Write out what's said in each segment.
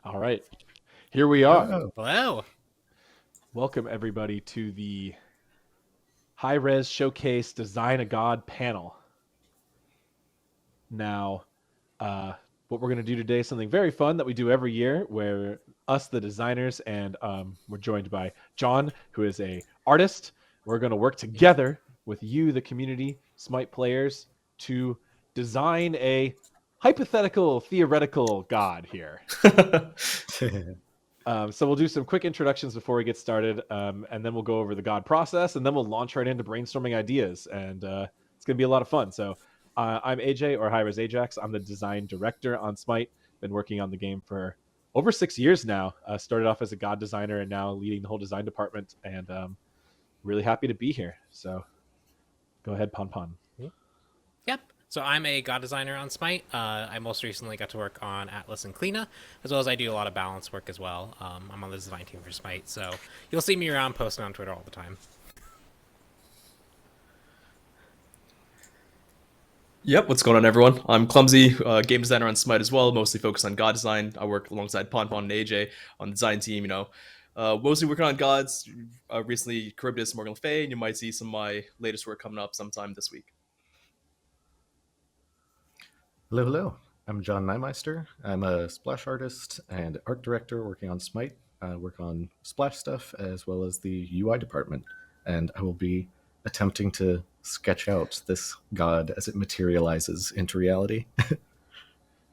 All right, here we are. Oh, Hello. Welcome everybody to the Hi-Rez Showcase Design a God panel. Now, uh, what we're going to do today is something very fun that we do every year, where us, the designers, and we're joined by John, who is a artist. We're going to work together with you, the community, SMITE players, to design a hypothetical, theoretical god here. So we'll do some quick introductions before we get started, and then we'll go over the God process, and then we'll launch right into brainstorming ideas, and it's going to be a lot of fun. So I'm AJ, or Hi-Rez Ajax. I'm the design director on Smite. Been working on the game for over 6 years now. Started off as a God designer, and now leading the whole design department, and really happy to be here. So go ahead, Pon Pon. Yep. So I'm a god designer on Smite. I most recently got to work on Atlas and Kleena, as well as I do a lot of balance work as well. I'm on the design team for Smite, so you'll see me around posting on Twitter all the time. Yep, what's going on, everyone? I'm Clumsy, game designer on Smite as well, mostly focused on god design. I work alongside Pon Pon and AJ on the design team, mostly working on gods. Recently, Charybdis, Morgan Le Fay, and you might see some of my latest work coming up sometime this week. Hello, hello. I'm John Nymeister. I'm a splash artist and art director working on Smite. I work on splash stuff as well as the UI department, and I will be attempting to sketch out this god as it materializes into reality.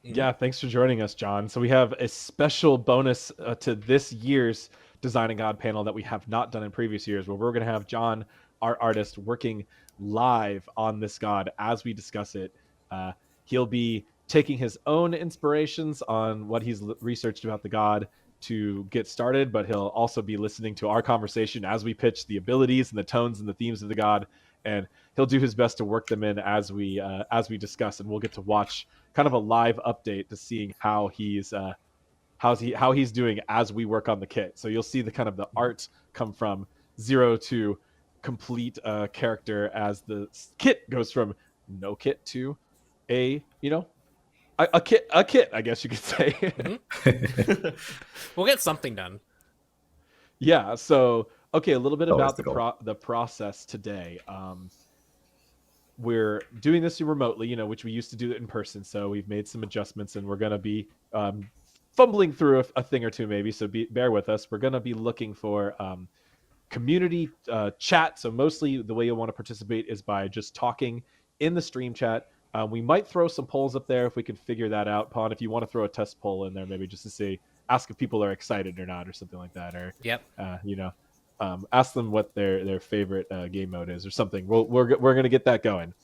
Yeah, thanks for joining us, John. So we have a special bonus to this year's Design a God panel that we have not done in previous years, where we're going to have John, our artist, working live on this god as we discuss it. He'll be taking his own inspirations on what he's researched about the god to get started, but he'll also be listening to our conversation as we pitch the abilities and the tones and the themes of the god, and he'll do his best to work them in as we discuss, and we'll get to watch kind of a live update to seeing how he's doing as we work on the kit. So you'll see the kind of the art come from zero to complete character as the kit goes from no kit to a a kit, I guess you could say. We'll get something done. Yeah. So okay, a little bit Always about the goal. the process today. We're doing this remotely, which we used to do it in person. So we've made some adjustments, and we're going to be fumbling through a thing or two, maybe. So bear with us. We're going to be looking for community chat. So mostly the way you'll want to participate is by just talking in the stream chat. We might throw some polls up there if we can figure that out. Pon, if you want to throw a test poll in there, maybe just to see, ask if people are excited or not, or something like that, or Yep. ask them what their favorite game mode is or something. We're going to get that going.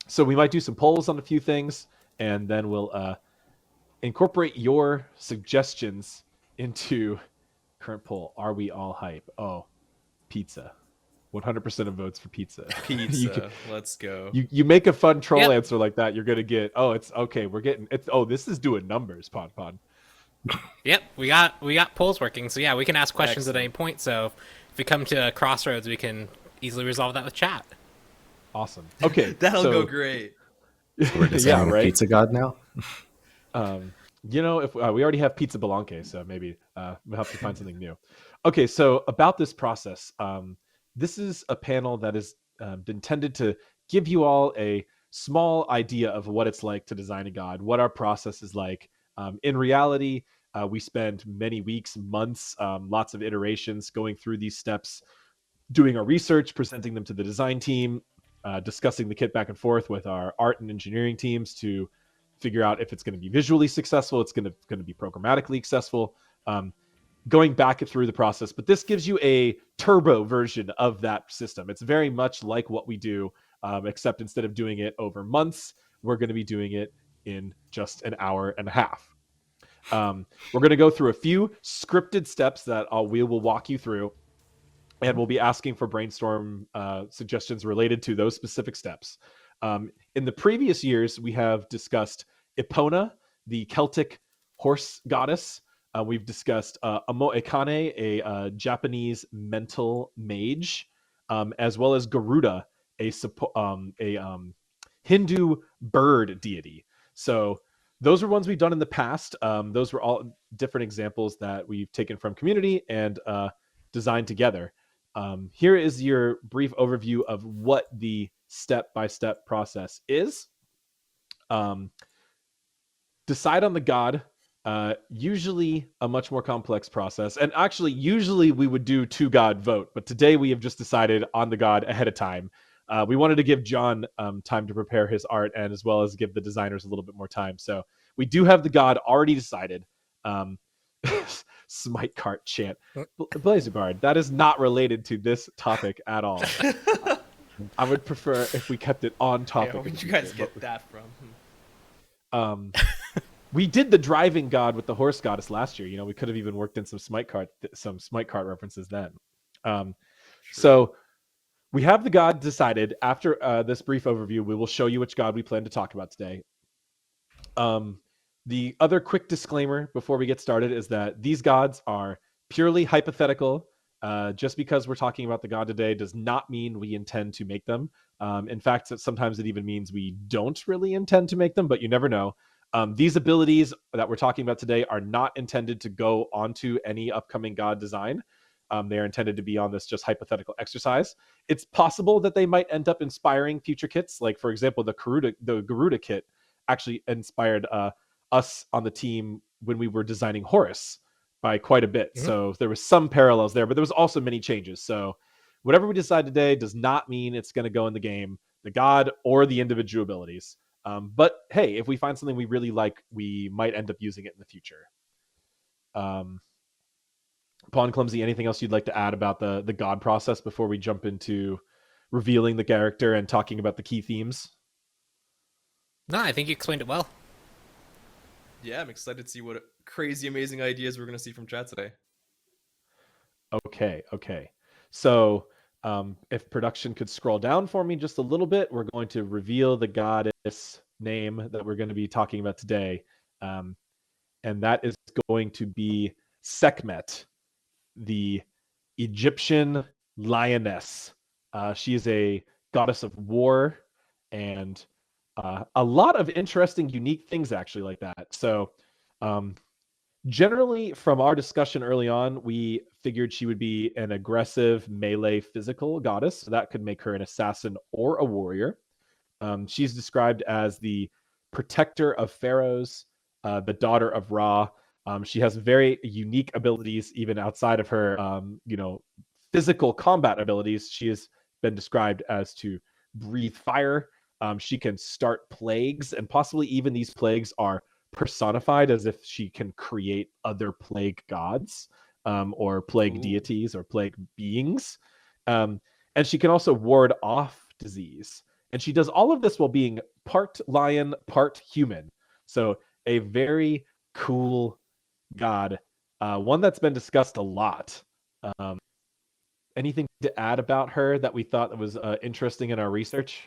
So we might do some polls on a few things, and then we'll incorporate your suggestions into current poll. Are we all hype? Oh, pizza. 100% of votes for pizza. Pizza, let's go. You make a fun troll Yep. answer like that, you're gonna get. Oh, it's okay. We're getting. It's this is doing numbers. Pon Pon. Yep. We got polls working, so yeah, we can ask questions at any Excellent. point. So if we come to a crossroads, we can easily resolve that with chat. Awesome. Okay, That'll so, go great. We're designing yeah, a right. pizza god now. If we already have pizza Belanque, so maybe we'll have to find something new. Okay, so about this process, this is a panel that is intended to give you all a small idea of what it's like to design a god, what our process is like. In reality, we spend many weeks, months, lots of iterations going through these steps, doing our research, presenting them to the design team, discussing the kit back and forth with our art and engineering teams to figure out if it's going to be visually successful, it's going to be programmatically successful, going back through the process. But this gives you a turbo version of that system. It's very much like what we do, except instead of doing it over months, we're going to be doing it in just an hour and a half. We're going to go through a few scripted steps that we will walk you through, and we'll be asking for brainstorm suggestions related to those specific steps. In the previous years, we have discussed Epona, the Celtic horse goddess. We've discussed Amo Ekane, a Japanese mental mage, as well as Garuda, a Hindu bird deity. So those were ones we've done in the past. Those were all different examples that we've taken from community and designed together. Here is your brief overview of what the step-by-step process is. Decide on the god. Usually a much more complex process. And actually, usually we would do 2-god vote, but today we have just decided on the god ahead of time. We wanted to give John time to prepare his art, and as well as give the designers a little bit more time. So we do have the god already decided. Smite cart chant. Blazebard, that is not related to this topic at all. I would prefer if we kept it on topic. Where did you guys get that from? We did the driving god with the horse goddess last year. You know, we could have even worked in some Smite cart references then. So we have the god decided. After this brief overview, we will show you which god we plan to talk about today. The other quick disclaimer before we get started is that these gods are purely hypothetical. Just because we're talking about the god today does not mean we intend to make them. In fact, sometimes it even means we don't really intend to make them, but you never know. These abilities that we're talking about today are not intended to go onto any upcoming god design. They are intended to be on this just hypothetical exercise. It's possible that they might end up inspiring future kits. Like, for example, the Garuda kit actually inspired us on the team when we were designing Horus by quite a bit. Mm-hmm. So there was some parallels there, but there was also many changes. So whatever we decide today does not mean it's going to go in the game, the god or the individual abilities. But hey, if we find something we really like, we might end up using it in the future. Pawn Clumsy, anything else you'd like to add about the god process before we jump into revealing the character and talking about the key themes? No, I think you explained it well. Yeah, I'm excited to see what crazy, amazing ideas we're going to see from chat today. Okay. So if production could scroll down for me just a little bit, we're going to reveal the goddess name that we're going to be talking about today. And that is going to be Sekhmet, the Egyptian lioness. She is a goddess of war and a lot of interesting, unique things actually like that. So generally, from our discussion early on, we figured she would be an aggressive melee physical goddess. So that could make her an assassin or a warrior. She's described as the protector of pharaohs, the daughter of Ra. She has very unique abilities, even outside of her, physical combat abilities. She has been described as to breathe fire. She can start plagues, and possibly even these plagues are personified as if she can create other plague gods or plague deities or plague beings. And she can also ward off disease. And she does all of this while being part lion, part human. So a very cool god, one that's been discussed a lot. Anything to add about her that we thought was interesting in our research?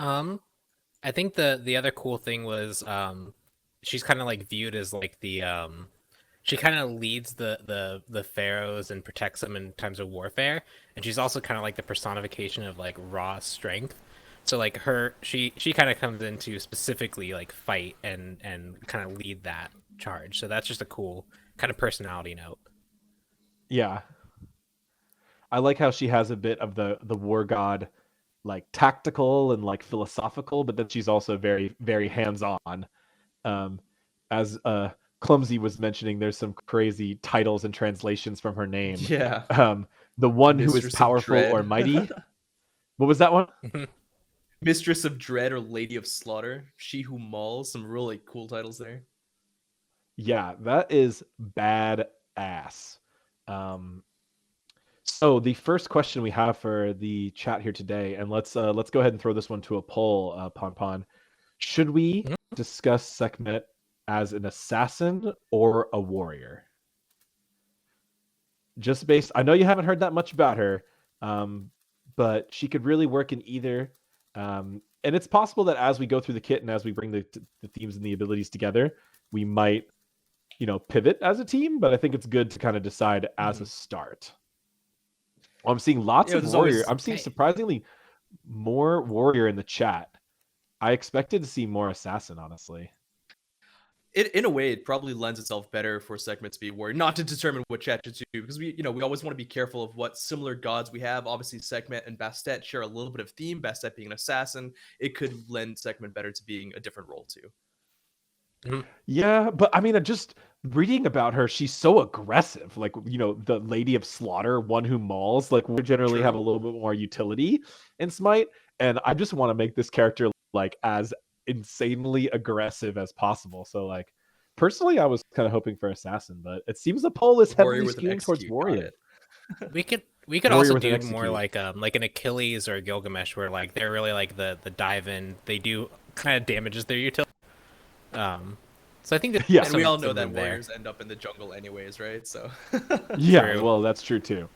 I think the other cool thing was she's kind of like viewed as like the she kind of leads the pharaohs and protects them in times of warfare, and she's also kind of like the personification of like raw strength. So like she kind of comes in to specifically like fight and kind of lead that charge. So that's just a cool kind of personality note. Yeah, I like how she has a bit of the war god, like tactical and like philosophical, but then she's also very, very hands-on. As Clumsy was mentioning, there's some crazy titles and translations from her name. Yeah. The one Mistress who is powerful of or mighty. What was that one? Mistress of Dread or Lady of Slaughter. She Who Mauls. Some really cool titles there. Yeah, that is badass. So the first question we have for the chat here today, and let's go ahead and throw this one to a poll, Pon. Should we discuss Sekhmet as an assassin or a warrior? Just based, I know you haven't heard that much about her, but she could really work in either. And it's possible that as we go through the kit and as we bring the themes and the abilities together, we might, pivot as a team. But I think it's good to kind of decide as a start. Well, I'm seeing lots of warrior. I'm seeing surprisingly more warrior in the chat. I expected to see more assassin, honestly. In a way, it probably lends itself better for Sekhmet to be warrior, not to determine what chat to do, because we always want to be careful of what similar gods we have. Obviously, Sekhmet and Bastet share a little bit of theme. Bastet being an assassin, it could lend Sekhmet better to being a different role too. Yeah, but I mean, just reading about her, she's so aggressive. Like, the Lady of Slaughter, one who mauls. Like, we generally have a little bit more utility in Smite, and I just want to make this character like as insanely aggressive as possible. So, like, personally, I was kind of hoping for assassin, but it seems the poll is Warrior heavily with an skewing towards execute, got warrior. it. We could Warrior also with an do more execute. like an Achilles or a Gilgamesh, where like they're really like the dive in. They do kind of damages their utility. So I think that Yeah. And we all know some that room there. warriors end up in the jungle anyways, right? So Yeah, True. well, that's true too.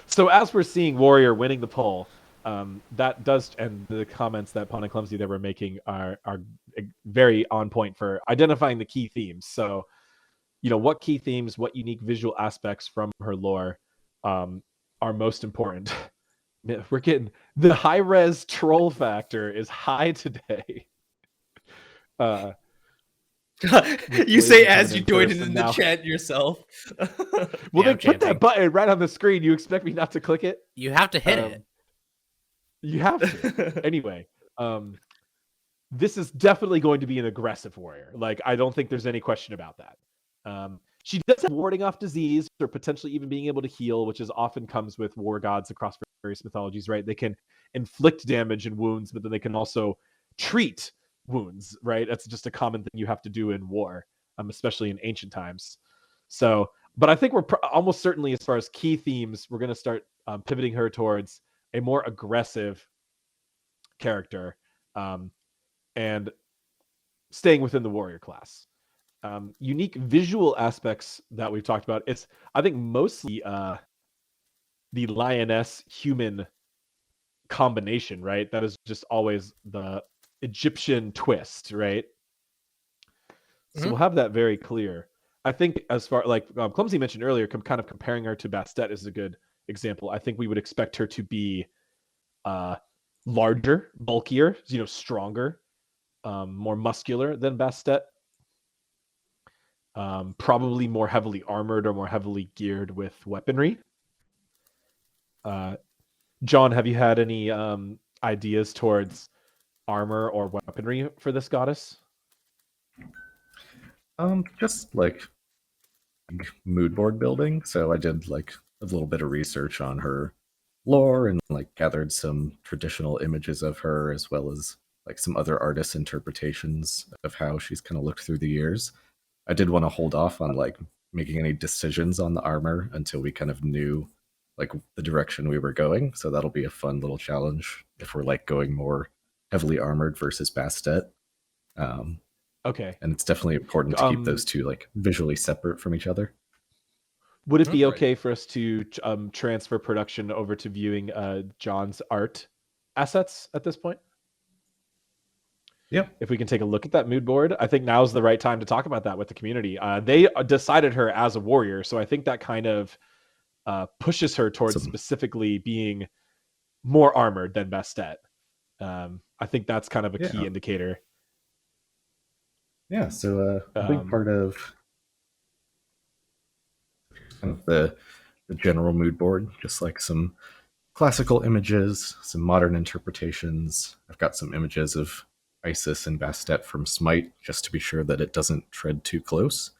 So as we're seeing Warrior winning the poll, that does, and the comments that Pawn and Clumsy that we're making are very on point for identifying the key themes. So, what key themes, what unique visual aspects from her lore are most important. We're getting the Hi-Rez troll factor is high today. you say Blazing as coming you in join first, in and the now chat yourself. well, Yeah, they I'm put that chanting. button right on the screen. You expect me not to click it? You have to hit it. You have to. Anyway, this is definitely going to be an aggressive warrior. Like, I don't think there's any question about that. She does have warding off disease or potentially even being able to heal, which is often comes with war gods across various mythologies, right? They can inflict damage and wounds, but then they can also treat wounds, right? That's just a common thing you have to do in war, especially in ancient times. So, but I think we're almost certainly, as far as key themes, we're going to start pivoting her towards a more aggressive character, and staying within the warrior class. Unique visual aspects that we've talked about. It's, I think, mostly the lioness human combination, right? That is just always the Egyptian twist, right? So we'll have that very clear. I think, as far like Clumsy mentioned earlier, kind of comparing her to Bastet is a good example. I think we would expect her to be larger, bulkier, stronger, more muscular than Bastet. Probably more heavily armored or more heavily geared with weaponry. John, have you had any ideas towards armor or weaponry for this goddess? Just like mood board building. So I did like a little bit of research on her lore and like gathered some traditional images of her as well as like some other artists' interpretations of how she's kind of looked through the years. I did want to hold off on like making any decisions on the armor until we kind of knew like the direction we were going. So that'll be a fun little challenge if we're like going more heavily armored versus Bastet. Okay. And it's definitely important to keep those two like visually separate from each other. Would it be Right. okay for us to transfer production over to viewing John's art assets at this point? Yeah. If we can take a look at that mood board, I think now's the right time to talk about that with the community. They decided her as a warrior, so I think that kind of pushes her towards specifically being more armored than Bastet. I think that's kind of a key indicator. Yeah, so a big part of kind of the general mood board, just like some classical images, some modern interpretations. I've got some images of Isis and Bastet from Smite, just to be sure that it doesn't tread too close.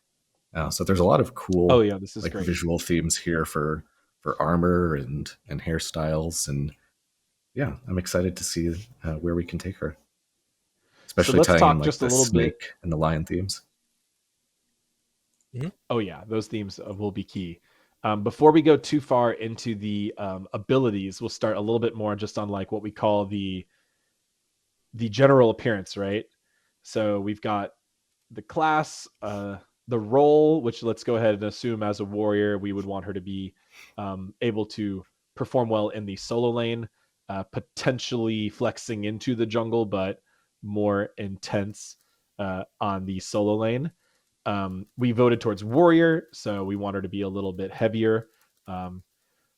So there's a lot of cool this is like great. visual themes here for armor and hairstyles, and yeah, I'm excited to see where we can take her, especially let's tying talk in like just a the little snake bit. and the lion themes. Oh yeah, those themes will be key. Before we go too far into the abilities, we'll start a little bit more just on like what we call the general appearance, right? So we've got the class, the role, which let's go ahead and assume as a warrior, we would want her to be able to perform well in the solo lane, potentially flexing into the jungle, but more intense on the solo lane. We voted towards warrior, so we want her to be a little bit heavier.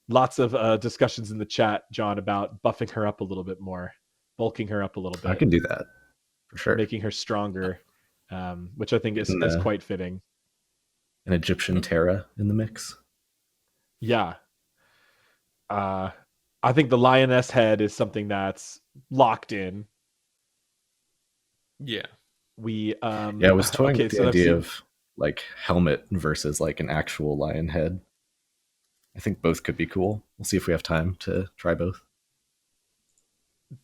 Lots of discussions in the chat, John, about buffing her up a little bit more, bulking her up a little bit. I can do that. For sure. making her stronger, which I think is Getting, quite fitting. an Egyptian Terra in the mix. Yeah. I think the lioness head is something that's locked in. Yeah. We Yeah, I was toying okay, with the so I've idea seen, of like helmet versus like an actual lion head. I think both could be cool. We'll see if we have time to try both.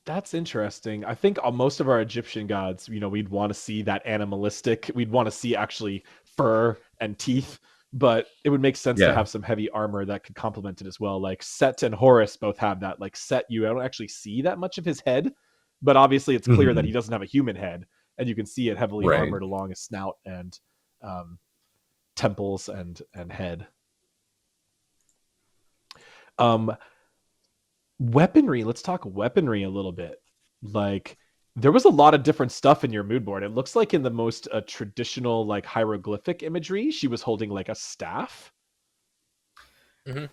that's interesting. I think most of our Egyptian gods, we'd want to see that animalistic. We'd want to see actually fur and teeth, but it would make sense to Yeah. have some heavy armor that could complement it as well. Like Set and Horus both have that. Like Set, I don't actually see that much of his head, but obviously it's clear that he doesn't have a human head, and you can see it heavily Right. armored along his snout and temples and head. Weaponry. Let's talk weaponry a little bit. Like, there was a lot of different stuff in your mood board. It looks like in the most traditional, like hieroglyphic imagery, she was holding like a staff.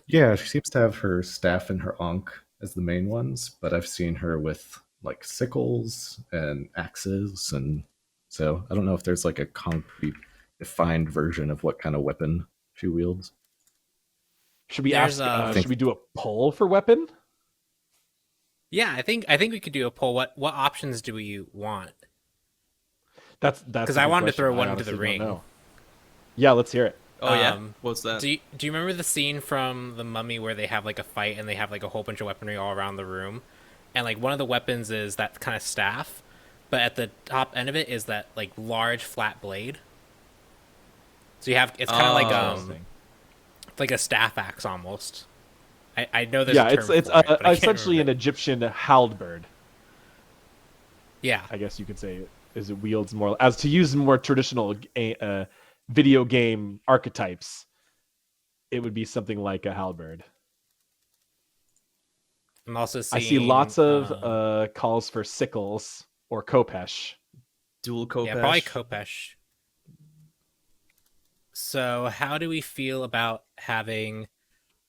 Yeah, she seems to have her staff and her ankh as the main ones, but I've seen her with like sickles and axes, and so I don't know if there's like a concrete defined version of what kind of weapon she wields. Should we There's, ask? Should we do a poll for weapon? Yeah, I think we could do a poll. What options do we want? That's Because a I good wanted to question. throw I one into the honestly don't ring. know. Yeah, let's hear it. Oh yeah. What's that? Do you remember the scene from The Mummy where they have like a fight and they have like a whole bunch of weaponry all around the room, and like one of the weapons is that kind of staff, but at the top end of it is that like large flat blade. So you have it's kind of like a staff axe almost. I know there's Yeah, a term it's for it, but I can't essentially an remember it. Egyptian halberd. Yeah. I guess you could say, is it wields more as to use more traditional video game archetypes. It would be something like a halberd. I'm also seeing. I see lots of calls for sickles or khopesh. Dual Khopesh. Yeah, probably Khopesh. So how do we feel about having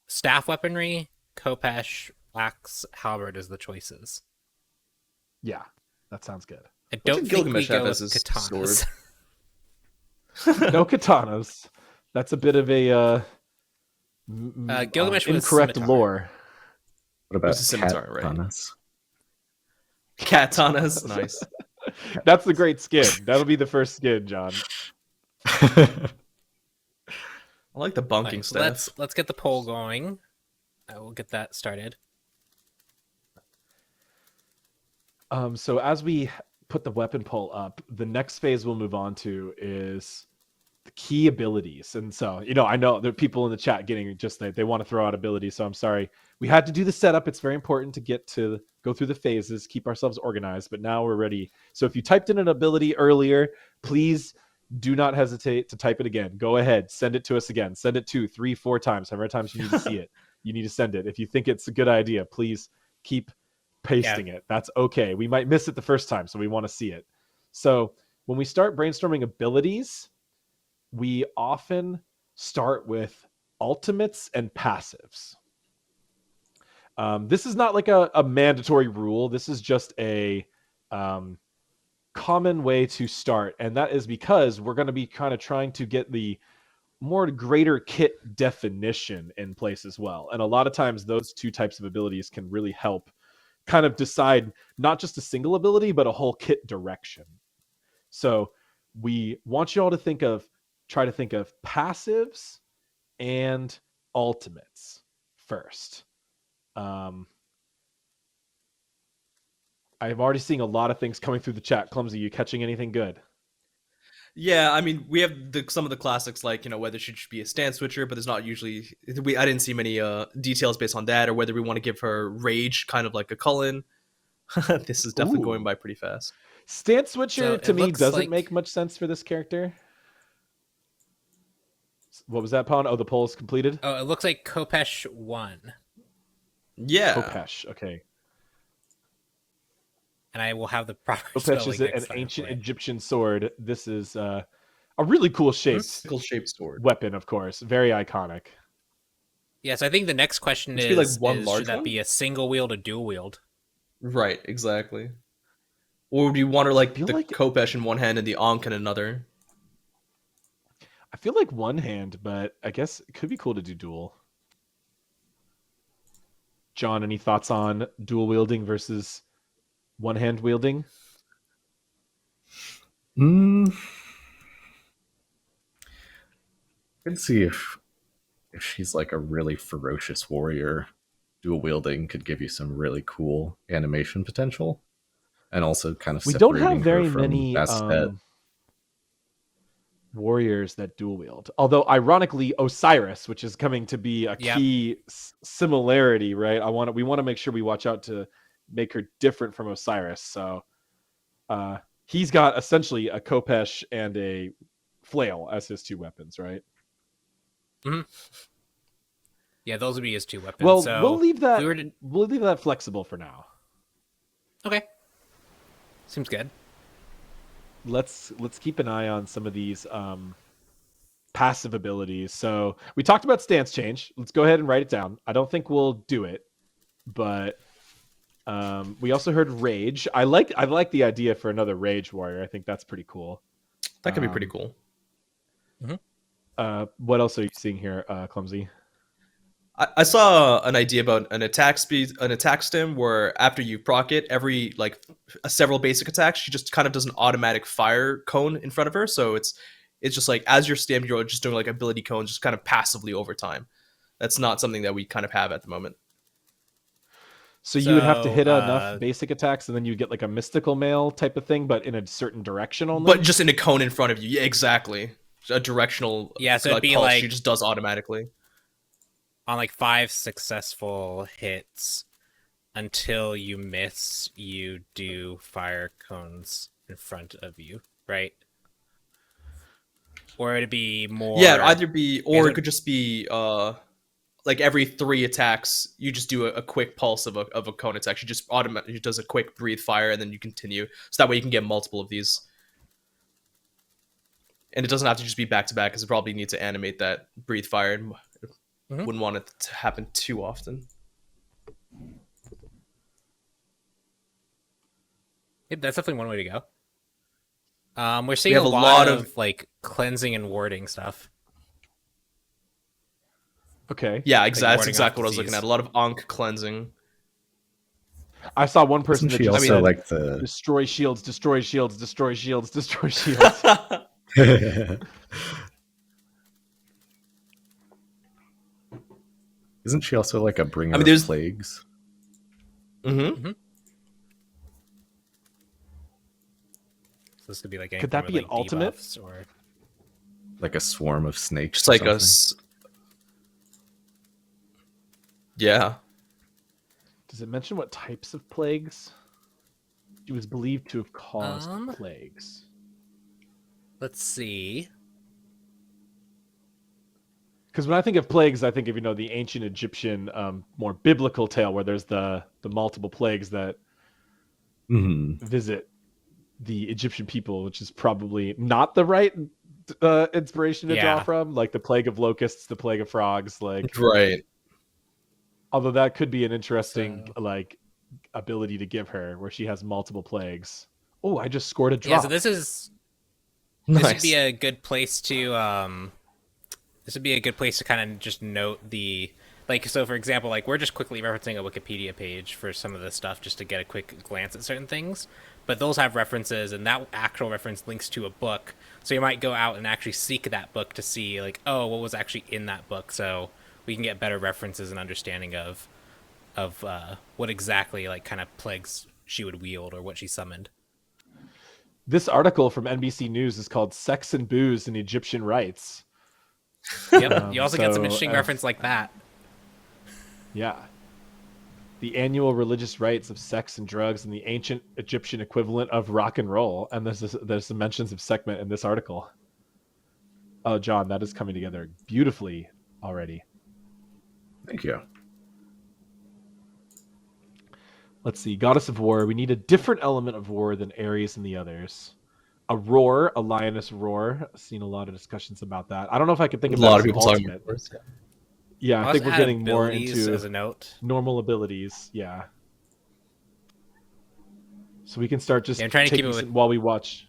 staff weaponry, Khopesh, axe, halberd as the choices? Yeah, that sounds good. I What don't did think we Gilgamesh go have with as his katanas. sword? No katanas. That's a bit of a Gilgamesh was incorrect scimitar. lore. What about It's a scimitar, right? katanas? Katanas. Nice. That's the great skin. That'll be the first skin, John. I like the bunking Right, staff. let's get the poll going. I will get that started. So as we put the weapon poll up, the next phase we'll move on to is the key abilities. And so, I know there are people in the chat getting just they want to throw out abilities. So I'm sorry. We had to do the setup. It's very important to go through the phases, keep ourselves organized, but now we're ready. So if you typed in an ability earlier, please do not hesitate to type it again. Go ahead, send it to us again. Send it 2, 3, 4 times. However many times you need to see it, you need to send it. If you think it's a good idea, please keep pasting it. That's okay. We might miss it the first time, so we want to see it. So when we start brainstorming abilities, we often start with ultimates and passives. This is not like a mandatory rule. This is just a common way to start. And that is because we're going to be kind of trying to get the more greater kit definition in place as well. And a lot of times those two types of abilities can really help kind of decide not just a single ability, but a whole kit direction. So we want you all to try to think of passives and ultimates first. I've already seen a lot of things coming through the chat. Clumsy, you catching anything good? Yeah, I mean, we have some of the classics, like, whether she should be a stance switcher, but there's not usually... I didn't see many details based on that, or whether we want to give her rage, kind of like a Cullen. This is definitely going by pretty fast. Stance switcher, So to it me, looks doesn't like- make much sense for this character. What was that, Pawn? Oh, the poll is completed? Oh, it looks like Khopesh won. Yeah. Khopesh, okay. And I will have the proper Khopesh spelling is next an time ancient for it. Egyptian sword. This is a really cool shaped Sickle-shaped sword. weapon, of course. Very iconic. Yes, I think the next question It should is, be like one large should that one? be a single wield or dual wield? Right, exactly. Or would you want her like feel the like- Kopesh in one hand and the Ankh in another? I feel like one hand, but I guess it could be cool to do dual. John, any thoughts on dual wielding versus one hand wielding? I can see if she's like a really ferocious warrior, dual wielding could give you some really cool animation potential, and also kind of We don't separating have very her from many Bastet. warriors that dual wield. Although, ironically, Osiris, which is coming to be a Yep. key similarity, right? We want to make sure we watch out to make her different from Osiris. So, he's got essentially a Kopesh and a flail as his two weapons, right? Yeah, those would be his two weapons. Well, so we'll leave that. if we were to... We'll leave that flexible for now. Okay. Seems good. Let's keep an eye on some of these passive abilities. So we talked about stance change. Let's go ahead and write it down. I don't think we'll do it, but we also heard rage. I like the idea for another rage warrior. I think that's pretty cool. That could be pretty cool. What else are you seeing here, Clumsy? I saw an idea about an attack stim where after you proc it, every like several basic attacks, she just kind of does an automatic fire cone in front of her. So it's just like as you're stimmed, you're just doing like ability cones, just kind of passively over time. That's not something that we kind of have at the moment. So you would have to hit enough basic attacks, and then you get like a mystical mail type of thing, but in a certain direction only. But just in a cone in front of you, yeah, exactly. A directional. Yeah, so it'd be pulse like she just does automatically. on like 5 successful hits until you miss, you do fire cones in front of you, right? Or it'd be more. Yeah, it'd either be, or Yeah, it could just be like every 3 attacks, you just do a quick pulse of a cone attack. She just automatically does a quick breathe fire, and then you continue. So that way you can get multiple of these. And it doesn't have to just be back to back, because you probably need to animate that breathe fire. And wouldn't want it to happen too often. Yep, that's definitely one way to go. We're seeing have a a lot lot of of- like cleansing and warding stuff. Okay. Yeah, warding exactly. That's off exactly what I was looking disease. at. A lot of Ankh cleansing. I saw one person Isn't that she just also said, like the? destroy shields, destroy shields, destroy shields, destroy shields. Isn't she also like a bringer I mean, of there's- plagues? Mm-hmm. So this could be like Could that anything be with, an like, ultimate? debuffs or Like a swarm of snakes? Just or like something? us. Yeah. Does it mention what types of plagues? It was believed to have caused Um, plagues. let's see. Because when I think of plagues, I think of the ancient Egyptian, more biblical tale where there's the multiple plagues that Mhm. visit the Egyptian people, which is probably not the right inspiration to draw Yeah. from, like the plague of locusts, the plague of frogs. Like, Right. although that could be an interesting So- like ability to give her, where she has multiple plagues. Oh, I just scored a drop. Yeah, so this would Nice. be a good place to kind of just note the so for example, like we're just quickly referencing a Wikipedia page for some of this stuff just to get a quick glance at certain things, but those have references, and that actual reference links to a book, so you might go out and actually seek that book to see like, oh, what was actually in that book, so we can get better references and understanding of what exactly like kind of plagues she would wield or what she summoned. This article from NBC News is called "Sex and Booze in Egyptian Rites." Yep. You also get some so, interesting reference like that. Yeah. The annual religious rites of sex and drugs and the ancient Egyptian equivalent of rock and roll. And there's some mentions of Sekhmet in this article. Oh, John, that is coming together beautifully already. Thank you. Let's see. Goddess of War. We need a different element of war than Ares and the others. A roar, a lioness roar. I've seen a lot of discussions about that. I don't know if I could think A of lot that of as people an talking ultimate. about this. Yeah, I I'll think just we're add getting more abilities into as a note. normal abilities. Yeah. So we can start just Yeah, I'm trying to keep taking it with- some, while we watch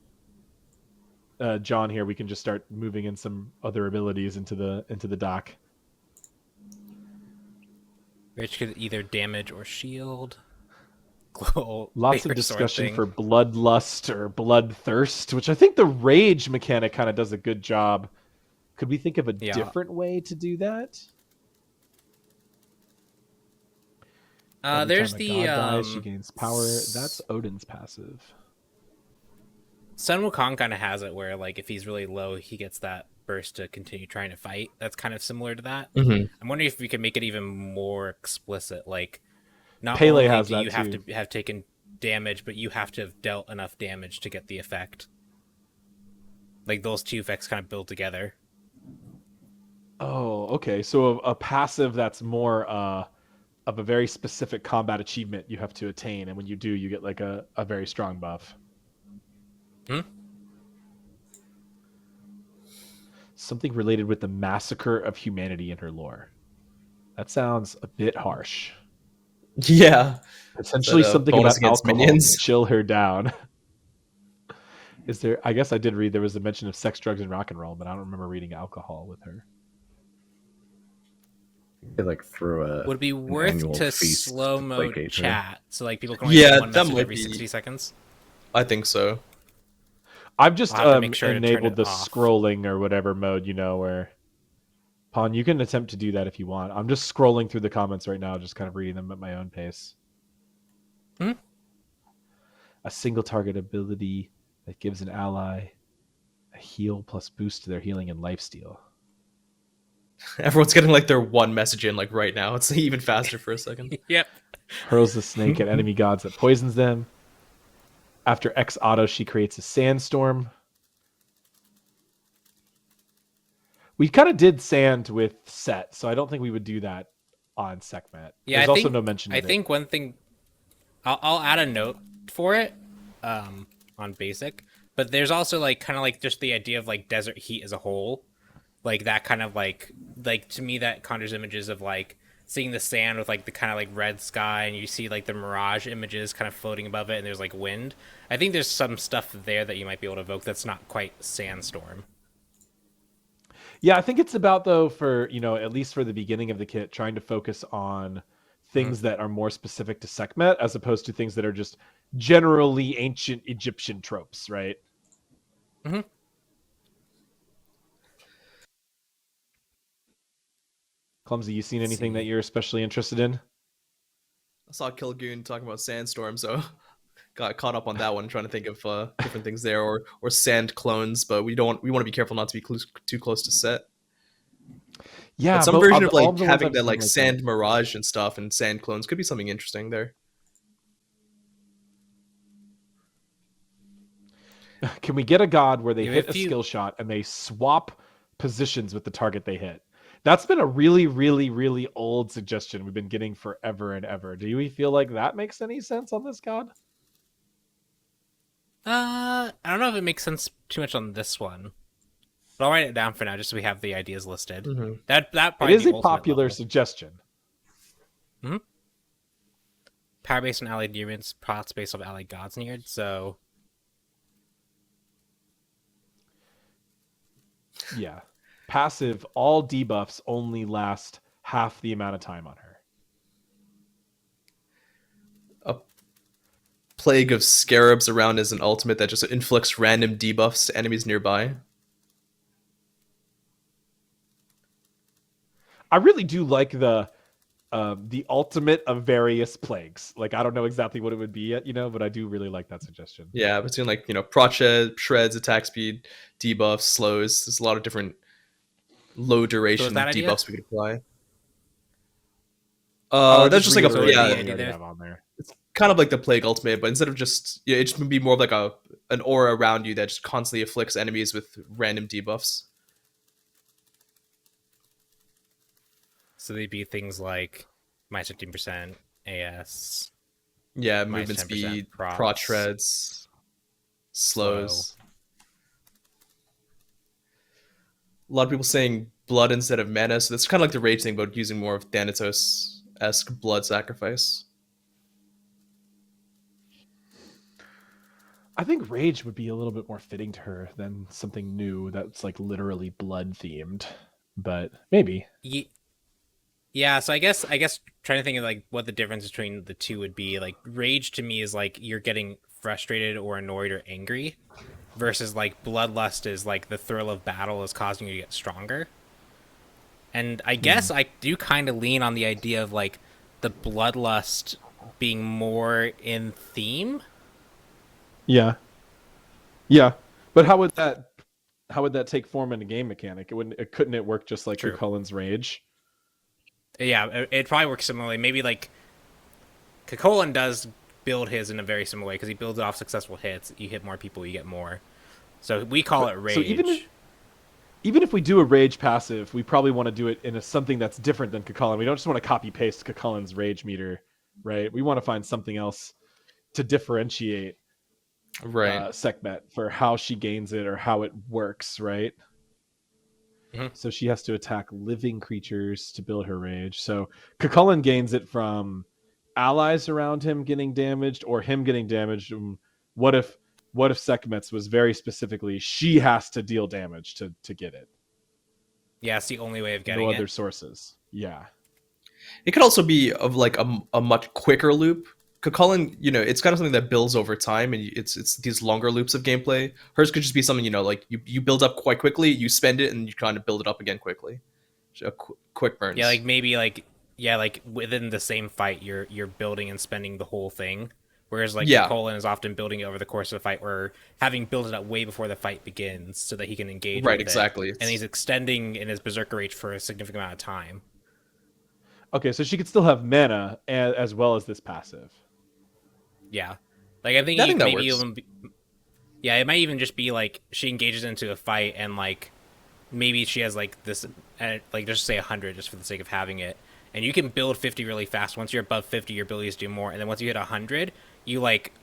John here. We can just start moving in some other abilities into the dock. which could either damage or shield. Glow, Lots of flavor discussion sorting. for bloodlust or bloodthirst, which I think the rage mechanic kind of does a good job. Could we think of a Yeah. different way to do that? Every There's time a the god dies, she gains power. That's Odin's passive. Sun Wukong kind of has it where like if he's really low, he gets that burst to continue trying to fight. That's kind of similar to that. Mm-hmm. I'm wondering if we could make it even more explicit. Like, not Pele only has do that you have too. to have taken damage, but you have to have dealt enough damage to get the effect. Like those two effects kind of build together. Oh, okay. So a passive that's more of a very specific combat achievement you have to attain, and when you do, you get like a very strong buff. Something related with the massacre of humanity in her lore. That sounds a bit harsh. Yeah. Potentially Is that a something bonus about against alcohol minions? to chill her down. Is there? I guess I did read there was a mention of sex, drugs, and rock and roll, but I don't remember reading alcohol with her. They like throw a Would it be an worth annual to feast to slow mode placate her. chat so like people can only Yeah, get one that message might every be- 60 seconds? I think so. I've just I'll have to make sure to turn enabled it the off. scrolling or whatever mode, where Pawn, you can attempt to do that if you want. I'm just scrolling through the comments right now, just kind of reading them at my own pace. Hmm? A single target ability that gives an ally a heal plus boost to their healing and lifesteal. Everyone's getting like their one message in like right now. It's even faster for a second. Yep. Hurls the snake at enemy gods that poisons them. After X auto, she creates a sandstorm. We kind of did sand with Set, so I don't think we would do that on Sekhmet. Yeah, There's I also think, no mention of I it. think one thing I'll add a note for it on basic, but there's also like kind of like just the idea of like desert heat as a whole, like that kind of like to me that conjures images of like seeing the sand with like the kind of like red sky, and you see like the mirage images kind of floating above it, and there's like wind. I think there's some stuff there that you might be able to evoke that's not quite sandstorm. Yeah, I think it's about though for at least for the beginning of the kit, trying to focus on things that are more specific to Sekhmet as opposed to things that are just generally ancient Egyptian tropes, right? Mm-hmm. Clumsy, you seen anything that you're especially interested in? I saw Kilgoon talking about sandstorm, so got caught up on that one, trying to think of different things there, or sand clones. But we want to be careful not to be too close to Set. Yeah, But some but version of all like the ones having I've that seen like that. sand mirage and stuff, and sand clones could be something interesting there. Can we get a god where they Yeah, hit if a you- skill shot and they swap positions with the target they hit? That's been a really, really, really old suggestion we've been getting forever and ever. Do we feel like that makes any sense on this god? I don't know if it makes sense too much on this one, but I'll write it down for now just so we have the ideas listed. Mm-hmm. That It probably is the a ultimate popular level. suggestion. Power based on allied humans, pots based on allied gods neared. So Yeah. Passive, all debuffs only last half the amount of time on her. A plague of scarabs around is an ultimate that just inflicts random debuffs to enemies nearby. I really do like the ultimate of various plagues. Like, I don't know exactly what it would be yet, but I do really like that suggestion. Yeah, between like prot shreds, attack speed, debuffs, slows. There's a lot of different low duration that idea? debuffs we could apply. I would That's just like a reiterate yeah, what the we idea already there. have on there. it's kind of like the plague ultimate, but instead of just it just would be more of like an aura around you that just constantly afflicts enemies with random debuffs. So they'd be things like minus 15% AS. Yeah, Minus movement 10% speed, procs, prot shreds, slows. A lot of people saying blood instead of mana, so that's kind of like the rage thing, but using more of Thanatos-esque blood sacrifice. I think rage would be a little bit more fitting to her than something new that's like literally blood themed. But maybe. Yeah, so I guess trying to think of like what the difference between the two would be. Like rage to me is like you're getting frustrated or annoyed or angry, versus like bloodlust is like the thrill of battle is causing you to get stronger. And I guess I do kind of lean on the idea of like the bloodlust being more in theme. Yeah. Yeah. But how would that take form in a game mechanic? Couldn't it work just like True. Cuchullin's rage? Yeah, it probably works similarly. Maybe like Kakolin does build his in a very similar way because he builds it off successful hits. You hit more people, you get more. So we call it rage. So even if we do a rage passive, we probably want to do it in something that's different than Cucullin. We don't just want to copy paste Cuchullin's rage meter, right? We want to find something else to differentiate Right. Sekhmet for how she gains it or how it works, right? Mhm. So she has to attack living creatures to build her rage. So Cucullin gains it from allies around him getting damaged or him getting damaged. What if Sekhmet's was very specifically she has to deal damage to get it? Yeah, it's the only way of getting No it. other sources. Yeah. It could also be of like a much quicker loop. Cucullin, it's kind of something that builds over time, and it's these longer loops of gameplay. Hers could just be something, like you build up quite quickly, you spend it, and you kind of build it up again quickly. So, quick burns. Yeah, like maybe like within the same fight, you're building and spending the whole thing. Whereas like Colin is often building it over the course of the fight, or having built it up way before the fight begins, so that he can engage. Right, with exactly. It. And he's extending in his berserker rage for a significant amount of time. Okay, so she could still have mana as well as this passive. Yeah, like I think maybe even. Yeah, it might even just be like she engages into a fight and like maybe she has like this, like just say 100 just for the sake of having it, and you can build 50 really fast. Once you're above 50, your abilities do more, and then once you hit 100, you like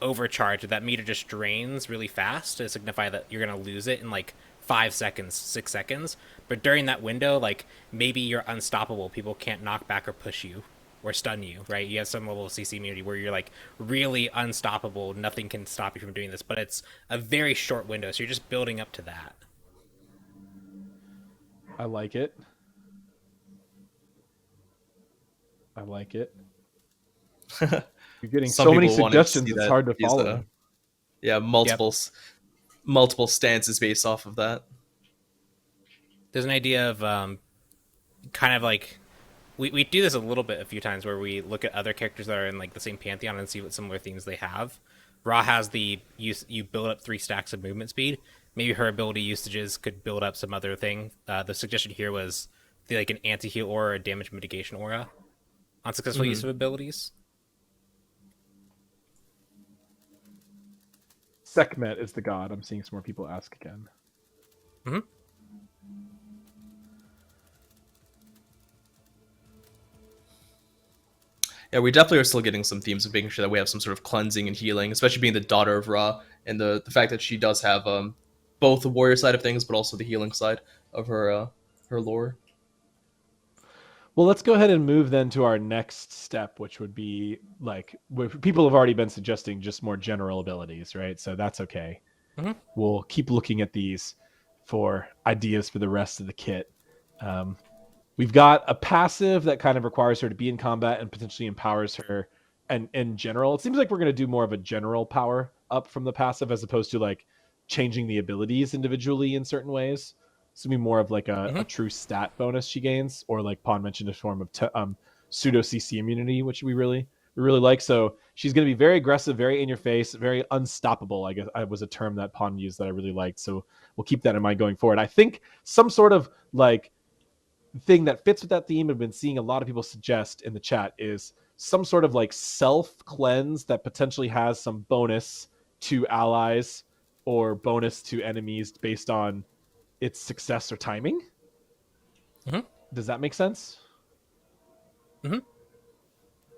overcharge. That meter just drains really fast to signify that you're gonna lose it in like 5 seconds, 6 seconds. But during that window, like maybe you're unstoppable. People can't knock back or push you or stun you, right? You have some level of CC immunity where you're like really unstoppable. Nothing can stop you from doing this, but it's a very short window, so you're just building up to that. I like it. You're getting so many suggestions, it's hard to follow. Yeah, multiple stances based off of that. There's an idea of kind of like we do this a few times where we look at other characters that are in like the same pantheon and see what similar themes they have. Ra has you build up 3 stacks of movement speed. Maybe her ability usages could build up some other thing. The suggestion here was like an anti-heal aura or a damage mitigation aura on successful use of abilities. Sekhmet is the god. I'm seeing some more people ask again. Mm-hmm. Yeah, we definitely are still getting some themes of making sure that we have some sort of cleansing and healing, especially being the daughter of Ra, and the fact that she does have both the warrior side of things, but also the healing side of her lore. Well, let's go ahead and move then to our next step, which would be like people have already been suggesting just more general abilities, right? So that's okay. Mm-hmm. We'll keep looking at these for ideas for the rest of the kit. We've got a passive that kind of requires her to be in combat and potentially empowers her. And in general, it seems like we're going to do more of a general power up from the passive as opposed to like changing the abilities individually in certain ways. It's going to be more of like a true stat bonus she gains, or like Pawn mentioned, a form of pseudo CC immunity, which we really like. So she's going to be very aggressive, very in your face, very unstoppable. I guess was a term that Pawn used that I really liked. So we'll keep that in mind going forward. I think some sort of like thing that fits with that theme I've been seeing a lot of people suggest in the chat is some sort of like self cleanse that potentially has some bonus to allies or bonus to enemies based on its success or timing. Mm-hmm. Does that make sense? Mm-hmm.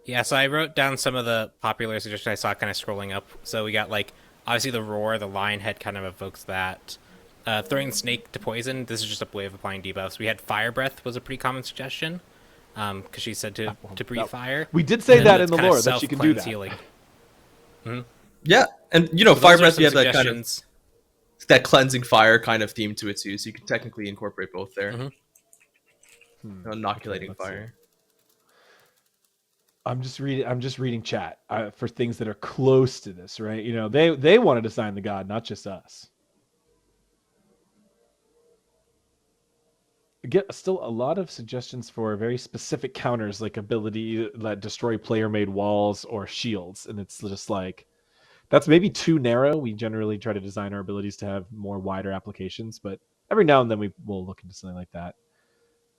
Yeah, so I wrote down some of the popular suggestions I saw kind of scrolling up. So we got like obviously the roar, the lion head kind of evokes that. Throwing snake to poison, this is just a way of applying debuffs. We had fire breath was a pretty common suggestion, because she said to breathe fire. We did say that in the lore that she can do that. Mm-hmm. Yeah, and So fire those are breath, some you have that kind of suggestions. that cleansing fire kind of theme to it too, so you can technically incorporate both there. Mhm. Okay, Inoculating let's see. fire. I'm just reading chat for things that are close to this, right? You know, they want to design the god, not just us. Get still a lot of suggestions for very specific counters, like ability that destroy player-made walls or shields, and it's just like that's maybe too narrow. We generally try to design our abilities to have more wider applications, but every now and then we will look into something like that.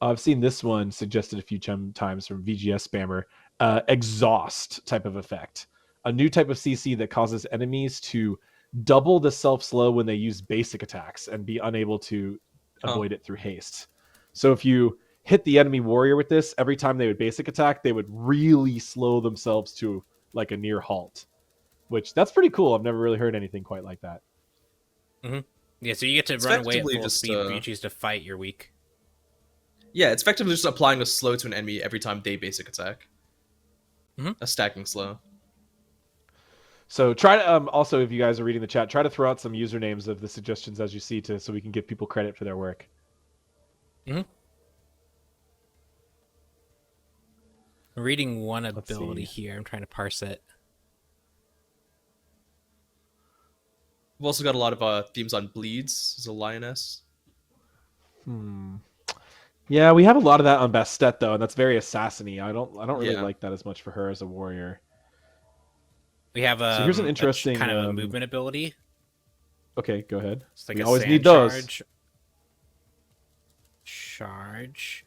I've seen this one suggested a few times from VGS spammer, exhaust type of effect, a new type of CC that causes enemies to double the self slow when they use basic attacks and be unable to Huh. avoid it through haste. So if you hit the enemy warrior with this, every time they would basic attack, they would really slow themselves to like a near halt, which that's pretty cool. I've never really heard anything quite like that. Yeah, so you get to It's run away at effectively full just, speed, but you choose to fight, you're weak. Yeah, it's effectively just applying a slow to an enemy every time they basic attack. A stacking slow. So try to also, if you guys are reading the chat, try to throw out some usernames of the suggestions as you see to, so we can give people credit for their work. I'm reading one Let's ability see. here. I'm trying to parse it. We've also got a lot of themes on bleeds as a lioness. Yeah, we have a lot of that on Bastet though, and that's very assassiny. I don't really Yeah. like that as much for her as a warrior. We have So here's an a interesting kind of a movement ability. Okay, go ahead. It's like We a always sand need those. Charge.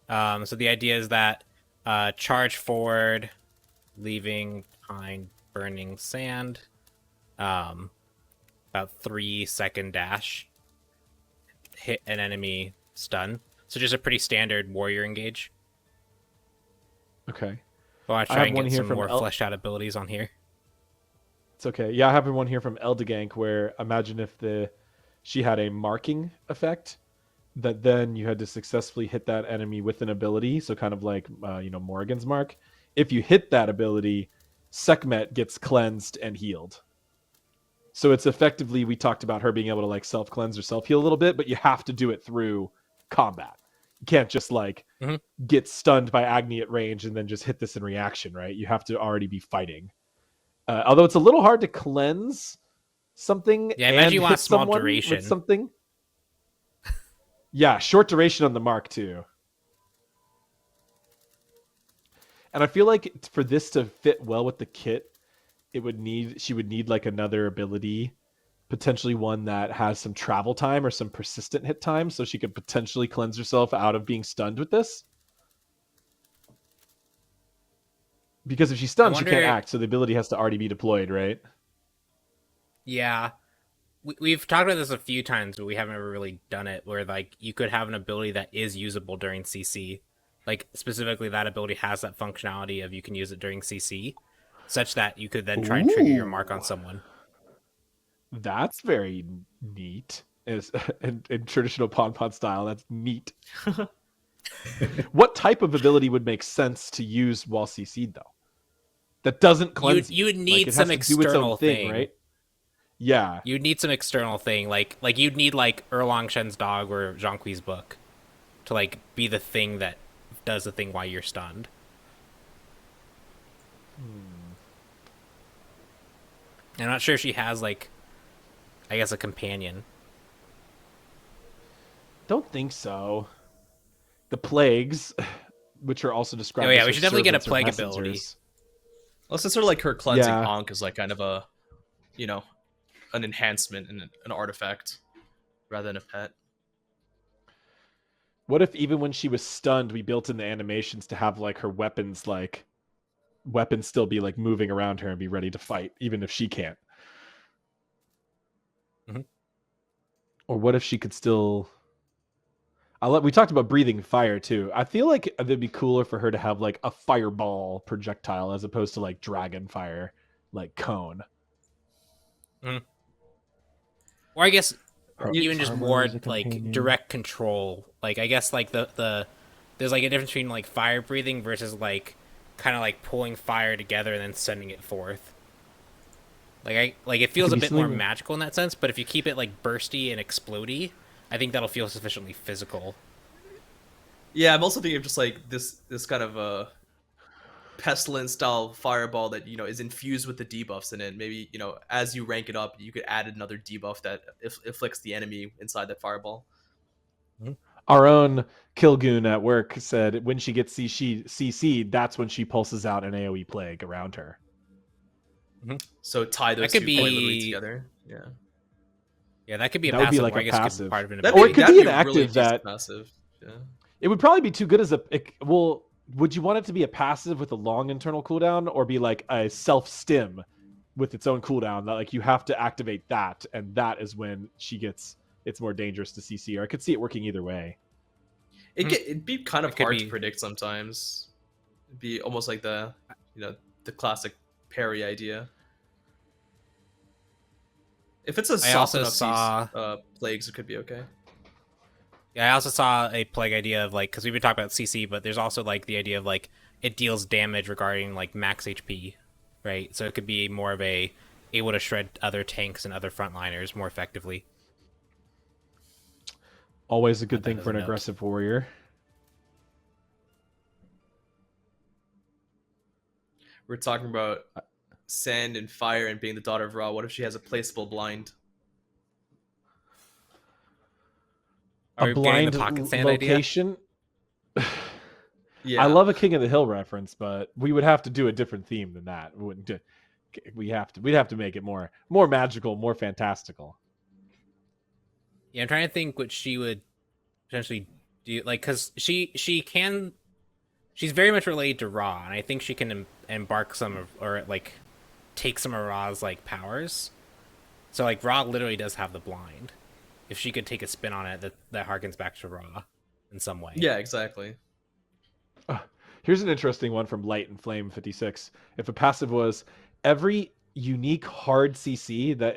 So the idea is that charge forward, leaving behind burning sand. About 3-second dash. Hit an enemy, stun. So just a pretty standard warrior engage. Okay. I want to I try have and one get here some from more fleshed out abilities on here. It's okay. Yeah, I have one here from Eldegank where imagine if she had a marking effect that then you had to successfully hit that enemy with an ability, so kind of like Morrigan's mark. If you hit that ability, Sekhmet gets cleansed and healed. So it's effectively, we talked about her being able to like self cleanse or self heal a little bit, but you have to do it through combat. You can't just like get stunned by Agni at range and then just hit this in reaction, right? You have to already be fighting. Although it's a little hard to cleanse something Yeah, I and imagine you want hit small someone duration. with something. Yeah, short duration on the mark too. And I feel like for this to fit well with the kit, she would need like another ability, potentially one that has some travel time or some persistent hit time, so she could potentially cleanse herself out of being stunned with this. Because if she's stunned, she can't act, so the ability has to already be deployed, right? Yeah. We've talked about this a few times, but we haven't ever really done it, where like you could have an ability that is usable during CC. Like specifically that ability has that functionality of you can use it during CC, such that you could then try and trigger your mark on someone. That's very neat. In traditional Pon style, that's neat. What type of ability would make sense to use while CC'd though? That doesn't cleanse you would need it some has to do its own external thing, right? Yeah. You'd need some external thing, like you'd need like Erlang Shen's dog or Zhongqui's book to like be the thing that does the thing while you're stunned. I'm not sure if she has like, I guess, a companion. Don't think so. The plagues, which are also described. Oh yeah, as we her should definitely get a servants or plague messengers. ability. Well, since sort of like her cleansing Yeah. Ankh is like kind of a, an enhancement and an artifact rather than a pet. What if even when she was stunned, we built in the animations to have like her weapons still be like moving around her and be ready to fight, even if she can't? Or what if she could still? We talked about breathing fire too. I feel like it'd be cooler for her to have like a fireball projectile as opposed to like dragon fire, like cone. Or I guess even just Armor more as a like companion. direct control. Like I guess like the there's like a difference between like fire breathing versus like kind of like pulling fire together and then sending it forth. Like it feels could a be bit more something- magical in that sense, but if you keep it like bursty and explodey, I think that'll feel sufficiently physical. Yeah, I'm also thinking of just like this kind of pestilence style fireball that is infused with the debuffs in it. Maybe as you rank it up, you could add another debuff that afflicts the enemy inside that fireball. Our own Kilgoon at work said when she gets CC'd, that's when she pulses out an AoE plague around her. So tie those That two could quite literally be- together. Yeah, Yeah, that could be a That would be passive, like or a I guess it could be passive. part of an that'd ability. Or it could that'd be an a really active decent that- passive. Yeah. It would probably be too good as well, would you want it to be a passive with a long internal cooldown, or be like a self-stim with its own cooldown that like you have to activate that, and that is when it's more dangerous to CC? Or I could see it working either way. It'd be kind of It could hard to be- predict sometimes. It'd be almost like the classic parry idea. If it's a I soft also enough saw- plagues, it could be okay. Yeah, I also saw a plague idea of like, because we've been talking about CC, but there's also like the idea of like it deals damage regarding like max HP, right? So it could be more of able to shred other tanks and other frontliners more effectively. Always a good That thing for an doesn't note. aggressive warrior. We're talking about sand and fire and being the daughter of Ra. What if she has a placeable blind? Are A we getting the blind pocket sand idea? location. Yeah, I love a King of the Hill reference, but we would have to do a different theme than that. We wouldn't do, we'd have to make it more magical, more fantastical. Yeah, I'm trying to think what she would potentially do, like, because she's very much related to Ra, and I think she can embark some of, or like take some of Ra's like powers. So like Ra literally does have the blind. If she could take a spin on it, that harkens back to Ra in some way. yeah, exactly. Here's an interesting one from Light and Flame 56. If a passive was every unique hard CC that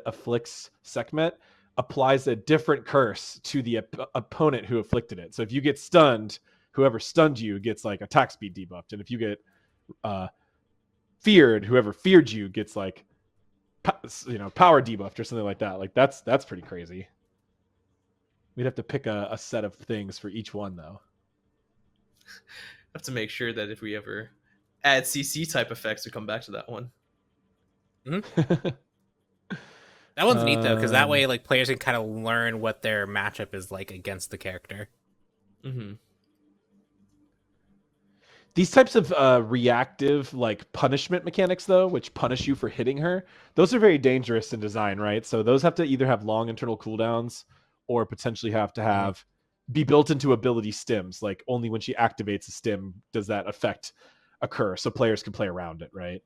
afflicts Sekhmet applies a different curse to the opponent who afflicted it. So if you get stunned, whoever stunned you gets like attack speed debuffed, and if you get feared, whoever feared you gets like power debuffed or something like that. Like that's pretty crazy. We'd have to pick a set of things for each one though. Have to make sure that if we ever add CC type effects, we come back to that one. That one's neat though, because that Um, way like players can kind of learn what their matchup is like against the character. Mm-hmm. These types of reactive like punishment mechanics though, which punish you for hitting her, those are very dangerous in design, right? So those have to either have long internal cooldowns or potentially have to have be built into ability stims. Like only when she activates a stim does that effect occur, so players can play around it, right?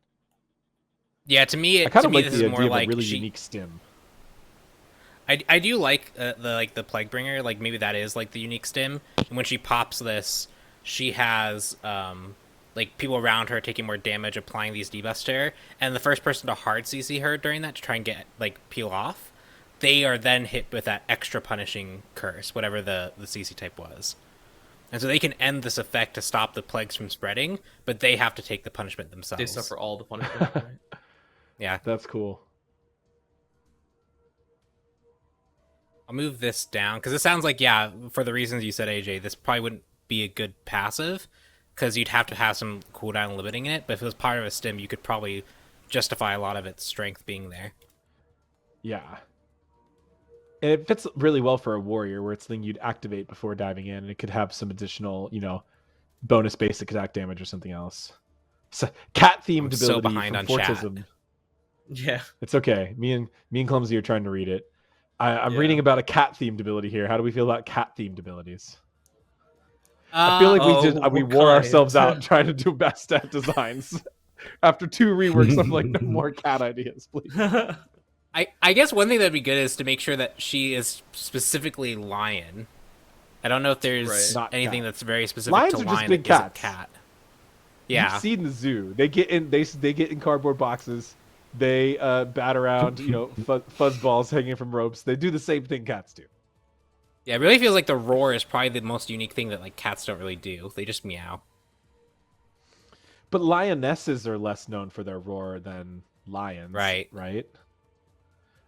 Yeah, to me, I kind of like this the is idea more of like a really she, unique stim. I do like the plague bringer, like maybe that is like the unique stim. And when she pops this, she has like people around her taking more damage, applying these debuffs to her, and the first person to hard CC her during that to try and get like peel off, they are then hit with that extra punishing curse, whatever the CC type was. And so they can end this effect to stop the plagues from spreading, but they have to take the punishment themselves. They suffer all the punishment. Right? Yeah. That's cool. I'll move this down because it sounds like, yeah, for the reasons you said, AJ, this probably wouldn't be a good passive because you'd have to have some cooldown limiting in it. But if it was part of a stim, you could probably justify a lot of its strength being there. Yeah. And it fits really well for a warrior where it's something you'd activate before diving in, and it could have some additional, bonus basic attack damage or something else. So, cat themed I'm so ability behind from on chat. Fortism. Yeah. It's okay. Me and Clumsy are trying to read it. I'm Yeah. reading about a cat themed ability here. How do we feel about cat themed abilities? I feel like we what wore kind? ourselves out trying to do best stat designs. After 2 reworks, I'm like, no more cat ideas, please. I guess one thing that'd be good is to make sure that she is specifically lion. I don't know if there's Right. Not anything cat. that's very specific Lions to are just lion big that isn't cats. cat. Yeah. You've seen the zoo. They get in cardboard boxes. They bat around, fuzzballs hanging from ropes. They do the same thing cats do. Yeah, it really feels like the roar is probably the most unique thing that like cats don't really do. They just meow. But lionesses are less known for their roar than lions, Right.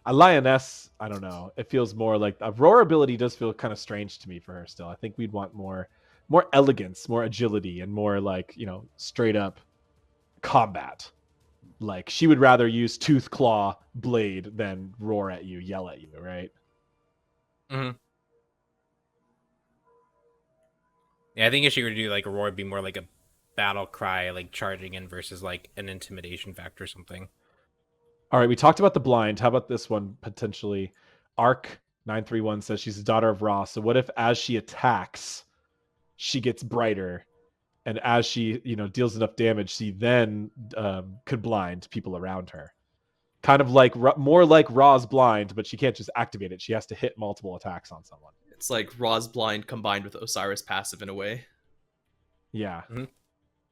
A lioness, I don't know. It feels more like a roar ability does feel kind of strange to me for her still. I think we'd want more elegance, more agility, and more like, straight up combat. Like she would rather use tooth, claw, blade than roar at you, yell at you, right? Mm-hmm. Yeah, I think if she were to do like a roar, it'd be more like a battle cry, like charging in versus like an intimidation factor or something. All right, we talked about the blind. How about this one potentially? Arc 931 says she's the daughter of Ra. So what if as she attacks, she gets brighter, and as she deals enough damage, she then could blind people around her. Kind of like more like Ra's blind, but she can't just activate it. She has to hit multiple attacks on someone. It's like Ra's blind combined with Osiris passive in a way. Yeah, Mhm.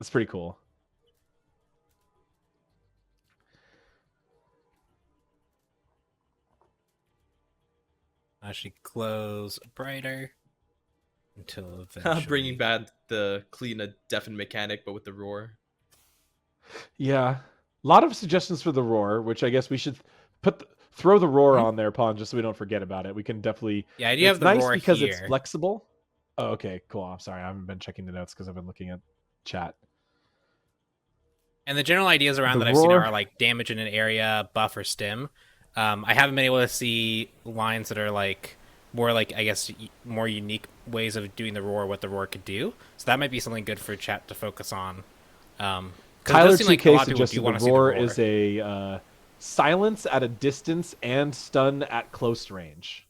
that's pretty cool. She glows brighter until eventually Bringing back the clean deafen mechanic, but with the roar. Yeah, a lot of suggestions for the roar, which I guess we should throw the roar on there, Pawn, just so we don't forget about it. We can definitely. Yeah, I do It's have the nice roar because here. it's flexible. Oh, okay, cool. I'm sorry, I haven't been checking the notes because I've been looking at chat. And the general ideas around The that I've seen roar- are like damage in an area, buff, or stim. I haven't been able to see lines that are like more like, I guess, more unique ways of doing the roar, what the roar could do. So that might be something good for chat to focus on. 'Cause it Tyler does seem like a 2K lot of people do suggested want the to see roar is a silence at a distance and stun at close range.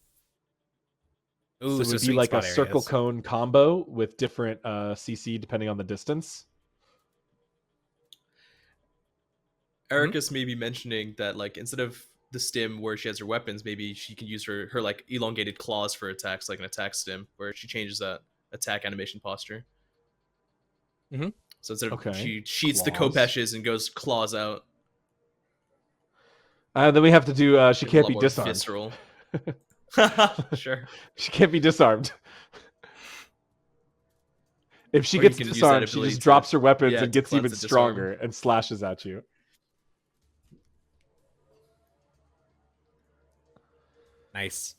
Ooh, So it so would be sweet like a spot circle areas. cone combo with different CC depending on the distance. Erica's maybe mentioning that like instead of the stim where she has her weapons, maybe she can use her like elongated claws for attacks, like an attack stim, where she changes that attack animation posture. Mhm. So instead of Okay. she sheets the Claws. kopeshes and goes claws out. Then we have to do. She Give a can't lot be more disarmed. visceral. Sure. She can't be disarmed. If she Or you gets can use that disarmed, she ability just to- drops her weapons yeah, and to gets even cleanse the disarm. stronger and slashes at you. Nice.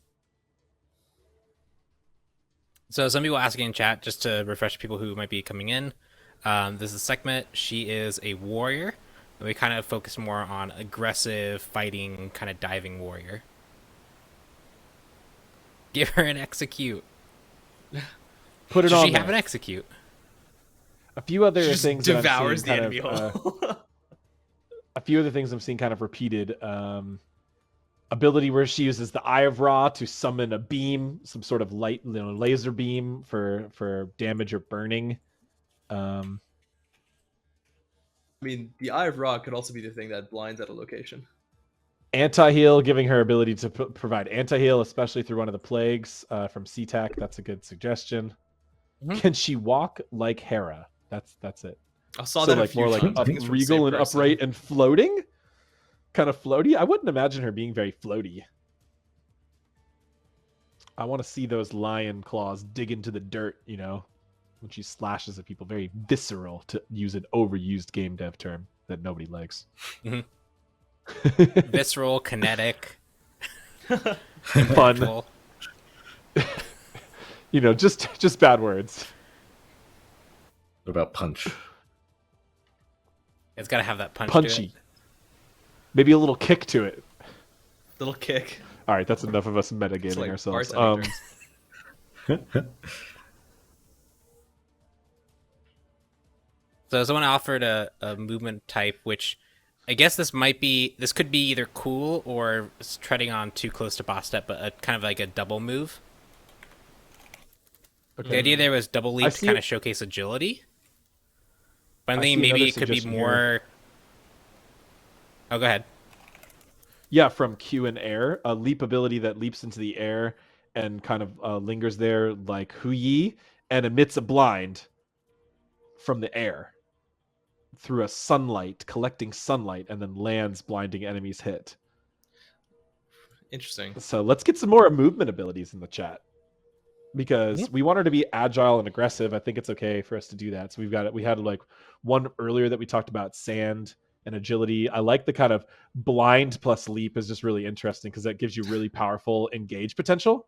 So some people asking in chat, just to refresh people who might be coming in, this is Sekhmet. She is a warrior. And we kind of focus more on aggressive, fighting, kind of diving warrior. Give her an execute. Put it Should on she there. have an execute? A few other She just things that devours I've the seen enemy hole. a few other things I'm seeing kind of repeated. Ability where she uses the Eye of Ra to summon a beam, some sort of light, laser beam for damage or burning. I mean, the Eye of Ra could also be the thing that blinds at a location. Anti-heal, giving her ability to provide anti-heal, especially through one of the plagues from CTAC. That's a good suggestion. Mhm. Can she walk like Hera? That's it. I saw So that a like few more like times. I up, think it's from the regal same and person. upright and floating, kind of floaty. I wouldn't imagine her being very floaty. I want to see those lion claws dig into the dirt, when she slashes at people. Very visceral, to use an overused game dev term that nobody likes. Mhm. Visceral, kinetic, Fun. impactful. Just bad words. What about punch? It's got to have that punch to Punchy. it. Maybe a little kick to it. Little kick. All right, that's enough of us metagaming It's like ourselves. bartending terms. So someone offered a movement type, which I guess this could be either cool or treading on too close to boss step, but kind of like a double move. Okay. The idea there was double leap to see kind it- of showcase agility. But I'm I thinking see maybe another it could be suggestion here. more. Oh, go ahead. Yeah, from Q and air, a leap ability that leaps into the air and kind of lingers there like Hu Yi and emits a blind from the air through collecting sunlight, and then lands, blinding enemies hit. Interesting. So let's get some more movement abilities in the chat, because we want her to be agile and aggressive. I think it's okay for us to do that. So we had like one earlier that we talked about, sand and agility. I like the kind of blind plus leap is just really interesting because that gives you really powerful engage potential.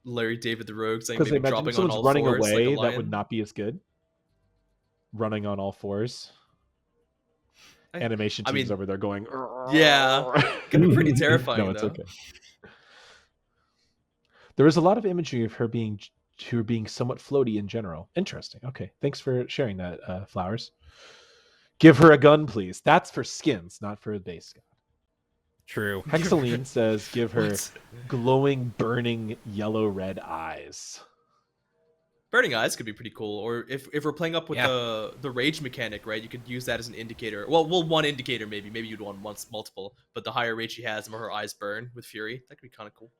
Larry David the Rogue saying Because maybe imagine dropping if on someone's all running fours like a away, lion. that would not be as good. Running on all fours. Animation I teams mean, over there going, yeah, can be pretty terrifying. No, it's though. okay. There is a lot of imagery of her being somewhat floaty in general. Interesting. Okay, thanks for sharing that, Flowers. Give her a gun, please. That's for skins, not for a base god. True. Hexaline says, give her What? glowing, burning, yellow-red eyes. Burning eyes could be pretty cool. Or if we're playing up with Yeah. the rage mechanic, right? You could use that as an indicator. Well, one indicator maybe. Maybe you'd want multiple. But the higher rage she has, the more her eyes burn with fury. That could be kind of cool.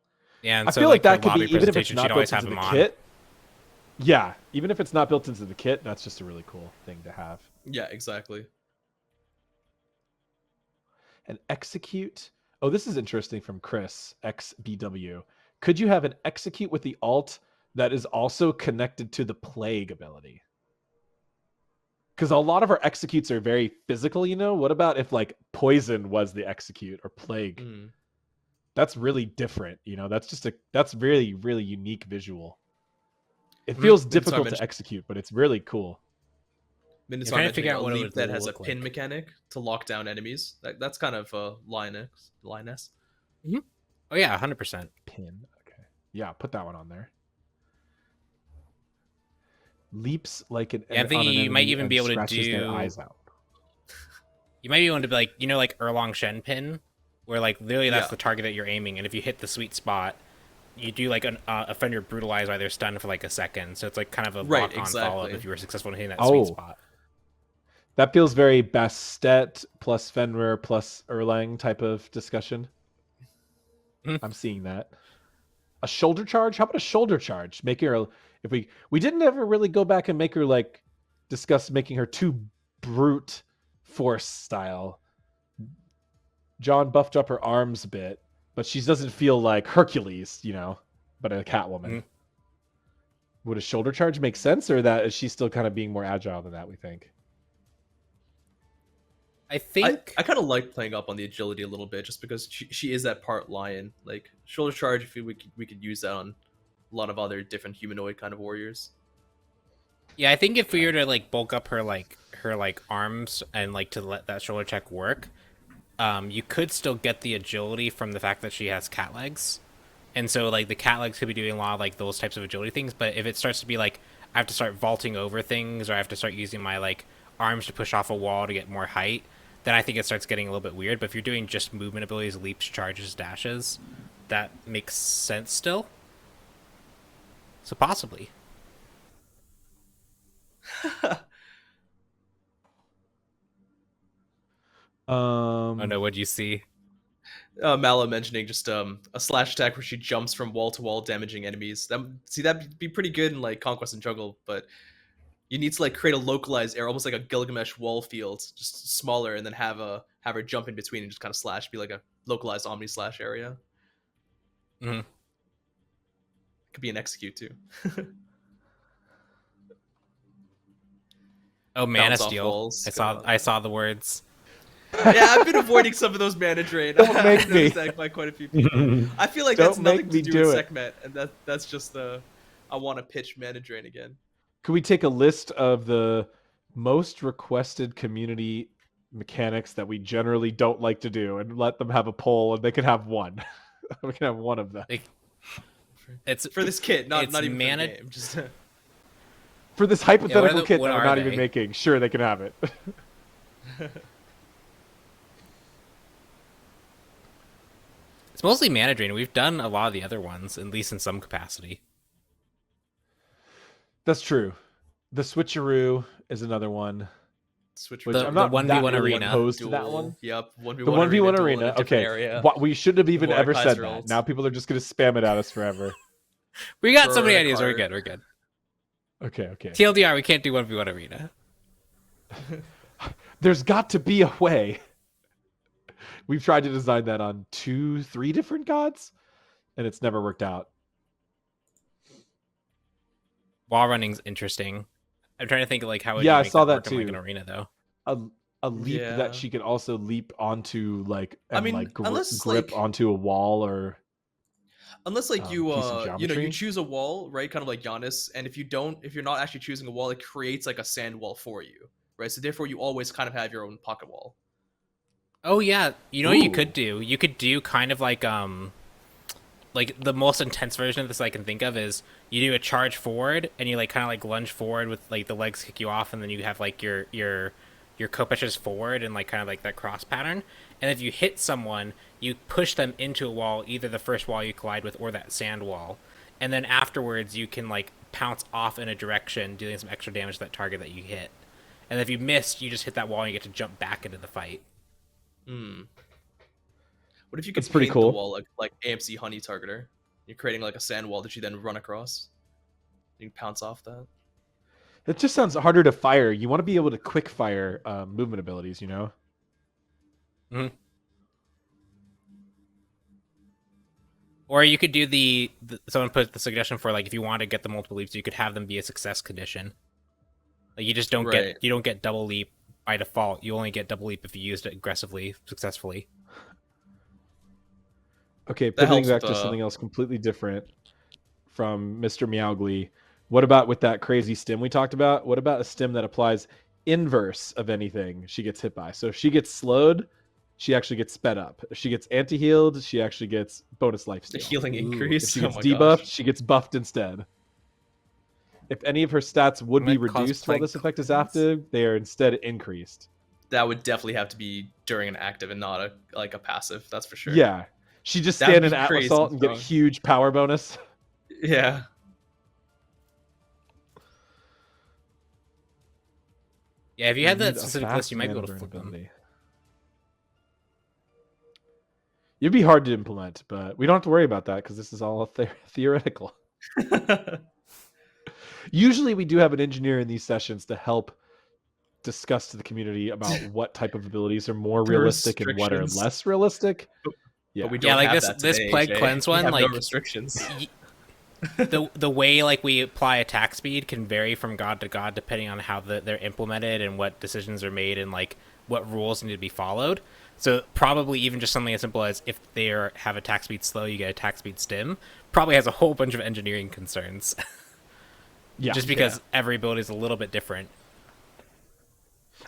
Yeah, and I so feel like for that could be, lobby even if it's presentation, not she'd built always into have the them on. kit. Yeah, even if it's not built into the kit, that's just a really cool thing to have. Yeah, exactly. An execute. Oh, this is interesting from Chris XBW. Could you have an execute with the alt that is also connected to the plague ability? Because a lot of our executes are very physical, you know? What about if like poison was the execute or plague? Mm. That's really different, you know? That's really, really unique visual. It feels difficult to execute, but it's really cool. Minus trying to figure out a what it leap would that has a look pin like. mechanic to lock down enemies. That's kind of lioness. Oh yeah, 100%. Pin. Okay. Yeah, put that one on there. Leaps like an Yeah, I'm thinking on an you might enemy even and be able to scratches their do. eyes out. You might be able to be like, you know, like Erlong Shen pin, where like literally that's Yeah. the target that you're aiming, and if you hit the sweet spot, you do like an offender brutalize while they're stunned for like a second. So it's like kind of a Right, lock-on follow-up exactly. if you were successful in hitting that Oh. sweet spot. That feels very Bastet plus Fenrir plus Erlang type of discussion. Mhm. I'm seeing that. A shoulder charge? How about a shoulder charge? Making her, if we didn't ever really go back and make her like discuss making her too brute force style. John buffed up her arms a bit, but she doesn't feel like Hercules, you know, but a Catwoman. Mhm. Would a shoulder charge make sense, or that is she still kind of being more agile than that, we think? I think I kind of like playing up on the agility a little bit, just because she is that part lion. Like shoulder charge, if we could use that on a lot of other different humanoid kind of warriors. Yeah, I think if we were to like bulk up her arms and like to let that shoulder check work, you could still get the agility from the fact that she has cat legs. And so like the cat legs could be doing a lot of like those types of agility things, but if it starts to be like I have to start vaulting over things or I have to start using my like arms to push off a wall to get more height, then I think it starts getting a little bit weird. But if you're doing just movement abilities, leaps, charges, dashes, that makes sense still. So possibly. Oh no, what'd you see? Mala mentioning just a slash attack where she jumps from wall to wall, damaging enemies. That'd be pretty good in like Conquest and Jungle, but you need to like create a localized area, almost like a Gilgamesh wall field, just smaller, and then have her jump in between and just kind of slash, be like a localized Omni slash area. Mm-hmm. Could be an execute too. Oh, Mana Bounce off Steel. walls, I saw the words. Yeah, I've been avoiding some of those mana drain. Don't make I've noticed me. that by quite a few people. I feel like Don't that's nothing make to me do do with it. Sekhmet, and that's just the I want to pitch mana drain again. Could we take a list of the most requested community mechanics that we generally don't like to do and let them have a poll, and they can have one. We can have one of them. It's For this kit, not even mana. for the game. Just For this hypothetical kit what that we're are not they? even making, sure, they can have it. It's mostly mana drain. We've done a lot of the other ones, at least in some capacity. That's true. The switcheroo is another one. switch. Which The- I'm not the 1v1 that really arena. opposed to that one. Yep, 1v1 The 1v1 duel in arena. a different Okay. area. We shouldn't have even ever said Mordekaiser that. ults. Now people are just going to spam it at us forever. We got so Throw many in a ideas. We're card. good. We're good. Okay. TLDR, we can't do 1v1 arena. There's got to be a way. We've tried to design that on 2-3 different gods, and it's never worked out. Wall running's interesting. I'm trying to think of like how would Yeah, you I make saw that that work in like too. an arena though. a leap that Yeah. she could also leap onto like I and mean, like unless grip like onto a wall or you piece of you know, you geometry. choose a wall, right? Kind of like Giannis, and if you're not actually choosing a wall, it creates like a sand wall for you, right? So therefore you always kind of have your own pocket wall. Oh yeah, you know what you could Ooh. do? You could do kind of like the most intense version of this I can think of is you do a charge forward and you like kind of like lunge forward with like the legs kick you off, and then you have like your co-pitches forward and like kind of like that cross pattern. And if you hit someone, you push them into a wall, either the first wall you collide with or that sand wall, and then afterwards you can like pounce off in a direction, dealing some extra damage to that target that you hit. And if you miss, you just hit that wall and you get to jump back into the fight. Hmm. What if you That's could pretty paint the cool. wall like AMC Honey Targeter? You're creating like a sand wall that you then run across. You can pounce off that. It just sounds harder to fire. You want to be able to quick fire movement abilities, you know? Mm-hmm. Or you could do someone put the suggestion for like if you want to get the multiple leaps, you could have them be a success condition. Like you just don't Right. get double leap by default. You only get double leap if you used it aggressively, successfully. Okay, That pivoting helps with back to something else completely different from Mr. Meowgly. What about with that crazy stim we talked about? What about a stim that applies inverse of anything she gets hit by? So if she gets slowed, she actually gets sped up. If she gets anti-healed, she actually gets bonus life the steal. healing Ooh. If increase. she Oh gets my debuffed, gosh. she gets buffed instead. If any of her stats would be Might cause reduced while plague this effect is cleanse. active, they are instead increased. That would definitely have to be during an active and not a passive. That's for sure. Yeah. She just That would stand be in Atlas crazy Assault and get strong. huge power bonus. Yeah. Yeah, if you We had that need a specific fast list, you might be mana able to burn flip them. ability. It'd be hard to implement, but we don't have to worry about that because this is all theoretical. Usually we do have an engineer in these sessions to help discuss to the community about what type of abilities are more The realistic and what are restrictions. less realistic. But Yeah. we Yeah, don't like have this that this today, plague AJ. cleanse We one, have no like restrictions. the way like we apply attack speed can vary from god to god depending on how they're implemented and what decisions are made and like what rules need to be followed. So probably even just something as simple as if they have attack speed slow, you get attack speed stim. Probably has a whole bunch of engineering concerns. Yeah. Just because every ability is a little bit different.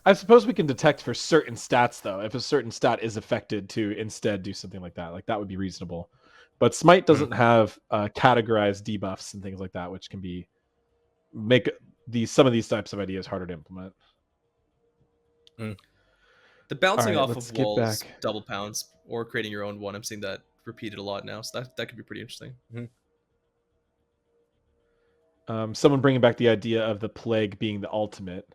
I suppose we can detect for certain stats though. If a certain stat is affected to instead do something like that would be reasonable. But Smite doesn't have categorized debuffs and things like that, which can make some of these types of ideas harder to implement. The bouncing All right, off let's of get walls, back. double pounds, or creating your own one. I'm seeing that repeated a lot now, so that could be pretty interesting. Someone bringing back the idea of the plague being the ultimate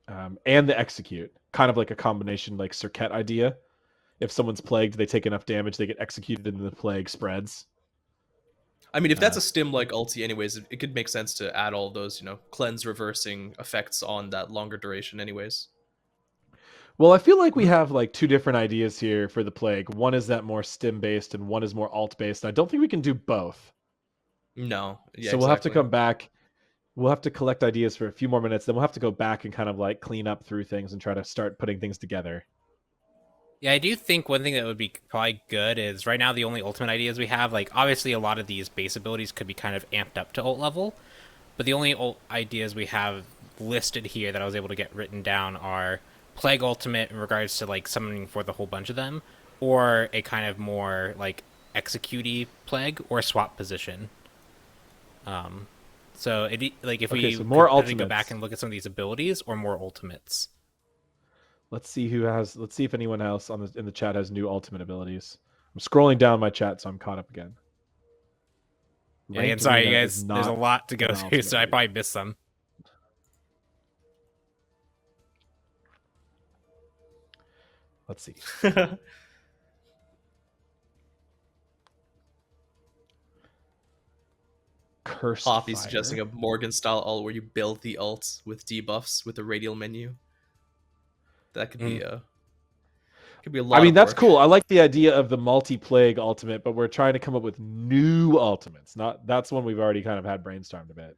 and the execute, kind of like a combination like Sekhmet idea. If someone's plagued, they take enough damage, they get executed, and the plague spreads. I mean, if that's a stim like ulti, anyways, it could make sense to add all those, cleanse reversing effects on that longer duration, anyways. Well, I feel like we have like two different ideas here for the plague. One is that more stim based, and one is more alt based. I don't think we can do both. No, yeah, So we'll have to exactly. come back. We'll have to collect ideas for a few more minutes. Then we'll have to go back and kind of like clean up through things and try to start putting things together. Yeah, I do think one thing that would be probably good is right now the only ultimate ideas we have, like obviously a lot of these base abilities could be kind of amped up to ult level, but the only ult ideas we have listed here that I was able to get written down are Plague Ultimate in regards to like summoning for the whole bunch of them, or a kind of more like executey plague or swap position. So it like if we so more could go ultimates. back and look at some of these abilities or more ultimates. Let's see if anyone else in the chat has new ultimate abilities. I'm scrolling down my chat, so I'm caught up again. Yeah, again, Ranked sorry, you Arena guys. is There's a not lot to go an through, ultimate so I ability. probably missed some. Let's see. Cursed Poppy Fire. suggesting a Morgan style ult where you build the ult with debuffs with the radial menu. That could be a lot. I mean, of that's work. cool. I like the idea of the multi-plague ultimate, but we're trying to come up with new ultimates. That's one we've already kind of had brainstormed a bit.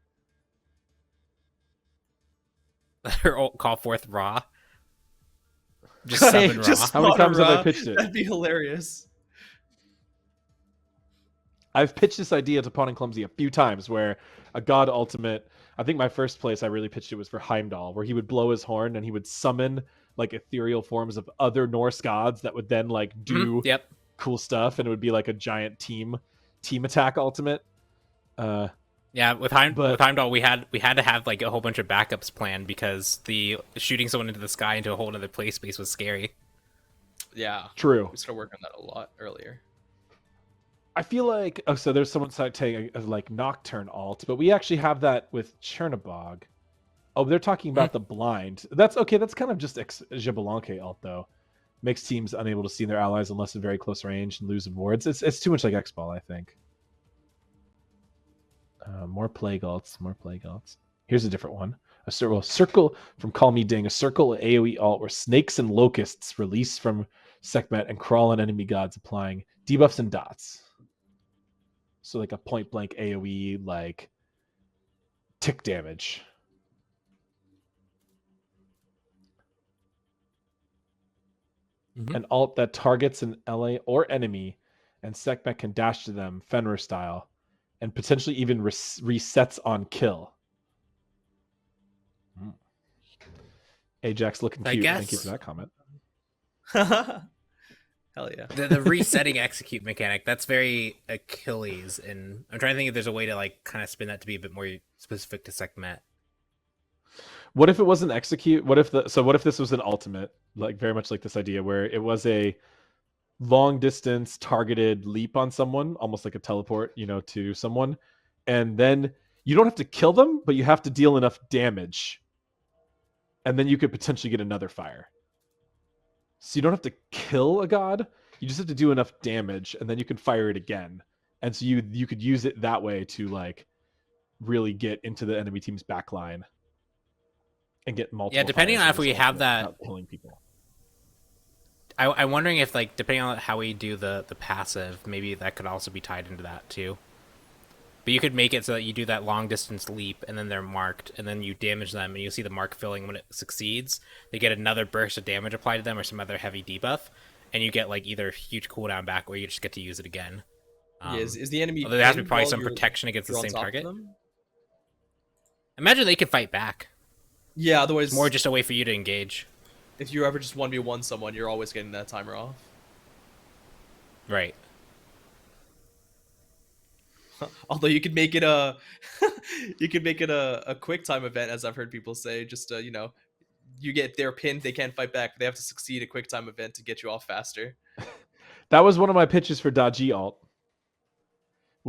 Her ult call forth raw. Just summon just Ra. How many spawn a times have I Ra. pitched it? That'd be hilarious. I've pitched this idea to Pawn and Clumsy a few times where a god ultimate, I think my first place I really pitched it was for Heimdall, where he would blow his horn and he would summon like ethereal forms of other Norse gods that would then like do Yep. cool stuff, and it would be like a giant team attack ultimate. Yeah, with Heimdall, we had to have like a whole bunch of backups planned because the shooting someone into the sky into a whole other play space was scary. Yeah. True. We started working on that a lot earlier. I feel like so there's someone saying a like Nocturne alt, but we actually have that with Chernobog. Oh, they're talking about the blind. That's okay. That's kind of just Xbalanque alt though. Makes teams unable to see their allies unless in very close range and lose in wards. It's too much like X-Ball, I think. More plague alts. Here's a different one. A circle from Call Me Ding. A circle AoE alt where snakes and locusts release from Sekhmet and crawl on enemy gods, applying debuffs and dots. So like a point blank AoE like tick damage. An alt that targets an ally or enemy, and Sekhmet can dash to them Fenrir style, and potentially even resets on kill. Ajax looking cute. Thank you for that comment. Hell yeah. The resetting execute mechanic, that's very Achilles, and I'm trying to think if there's a way to like kind of spin that to be a bit more specific to Sekhmet. What if it wasn't execute? What if this was an ultimate, like very much like this idea where it was a long distance targeted leap on someone, almost like a teleport, to someone, and then you don't have to kill them, but you have to deal enough damage, and then you could potentially get another fire. So you don't have to kill a god, you just have to do enough damage, and then you can fire it again. And so you could use it that way to like really get into the enemy team's backline and get multiple. Yeah, depending on if we have that killing people. I'm wondering if like depending on how we do the passive, maybe that could also be tied into that too. But you could make it so that you do that long distance leap and then they're marked and then you damage them and you see the mark filling when it succeeds. They get another burst of damage applied to them or some other heavy debuff, and you get like either huge cooldown back or you just get to use it again. Is the enemy? There has to be probably some protection against the same target. Imagine they could fight back. Yeah, otherwise it's more just a way for you to engage. If you ever just 1v1 someone, you're always getting that timer off. Right. Although you could make it a quick time event, as I've heard people say. Just you get their pinned, they can't fight back. They have to succeed a quick time event to get you off faster. That was one of my pitches for Daji alt.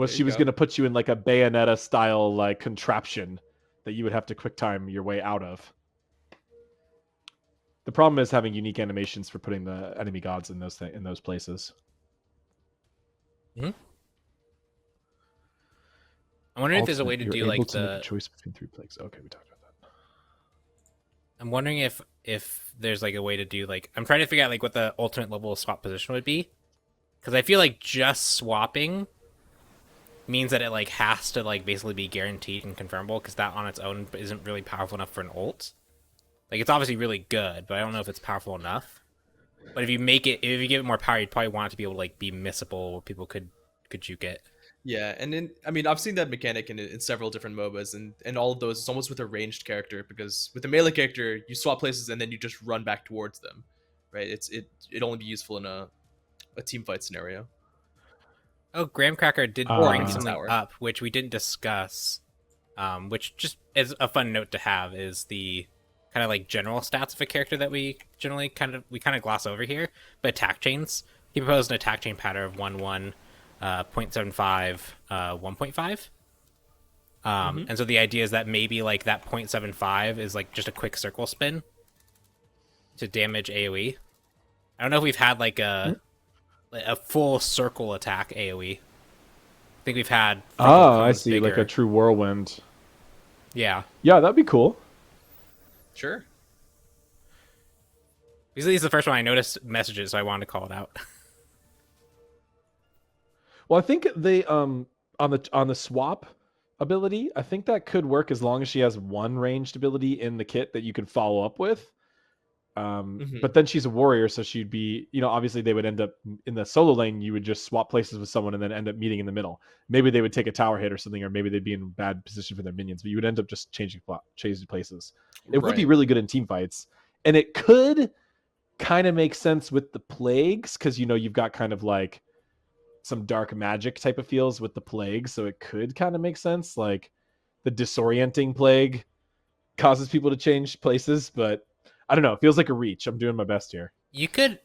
She was going to put you in like a Bayonetta style like contraption that you would have to quick time your way out of. The problem is having unique animations for putting the enemy gods in those places. Mm-hmm. I'm wondering if there's a way to do like to make a choice between 3 plagues. Okay, we talked about that. I'm wondering if there's like a way to do like I'm trying to figure out like what the ultimate level of swap position would be, because I feel like just swapping means that it like has to like basically be guaranteed and confirmable, because that on its own isn't really powerful enough for an ult. Like it's obviously really good, but I don't know if it's powerful enough. But if you give it more power, you'd probably want it to be able to like be missable where people could juke it. Yeah, and I've seen that mechanic in several different MOBAs, and all of those, it's almost with a ranged character, because with a melee character, you swap places and then you just run back towards them, right? It'd only be useful in a team fight scenario. Oh, Graham Cracker did bring something up, which we didn't discuss, which just is a fun note to have, is the kind of like general stats of a character that we generally kind of gloss over here, but attack chains. He proposed an attack chain pattern of 1-1, 0.75, 1.5. And so the idea is that maybe like that 0.75 is like just a quick circle spin to damage AoE. I don't know if we've had like a full circle attack AoE. I think we've had. I see, bigger. Like a true whirlwind. Yeah. Yeah, that'd be cool. Sure. This is the first one I noticed messages, so I wanted to call it out. Well, I think they on the swap ability, I think that could work as long as she has one ranged ability in the kit that you can follow up with. But then she's a warrior, so she'd be, obviously they would end up in the solo lane. You would just swap places with someone and then end up meeting in the middle. Maybe they would take a tower hit or something, or maybe they'd be in a bad position for their minions. But you would end up just changing places. It would be really good in team fights, and it could kind of make sense with the plagues because you've got kind of like some dark magic type of feels with the plague, so it could kind of make sense. Like the disorienting plague causes people to change places, but I don't know. It feels like a reach. I'm doing my best here. You could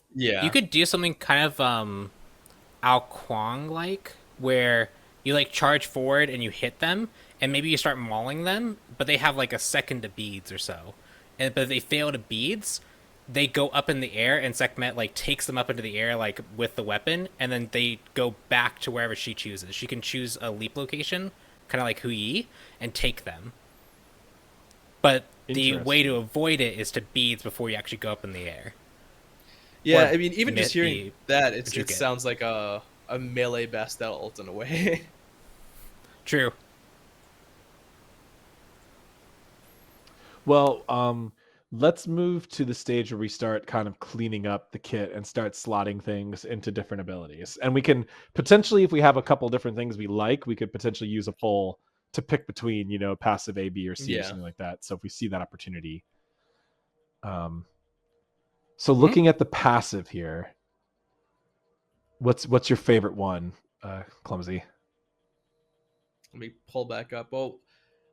do something kind of Ao Kuang like, where you like charge forward and you hit them, and maybe you start mauling them, but they have like a second to beads or so, but if they fail to beads, they go up in the air, and Sekhmet like takes them up into the air like with the weapon, and then they go back to wherever she chooses. She can choose a leap location, kind of like Hu Yi, and take them. But the way to avoid it is to beads before you actually go up in the air. Yeah, I mean, even just hearing that, it sounds like a melee Bastel ult in a way. True. Well, let's move to the stage where we start kind of cleaning up the kit and start slotting things into different abilities. And we can potentially, if we have a couple different things we like, we could potentially use a poll to pick between, passive A, B, or C, or something like that. So if we see that opportunity. So looking at the passive here, what's your favorite one, Clumsy? Let me pull back up. Well,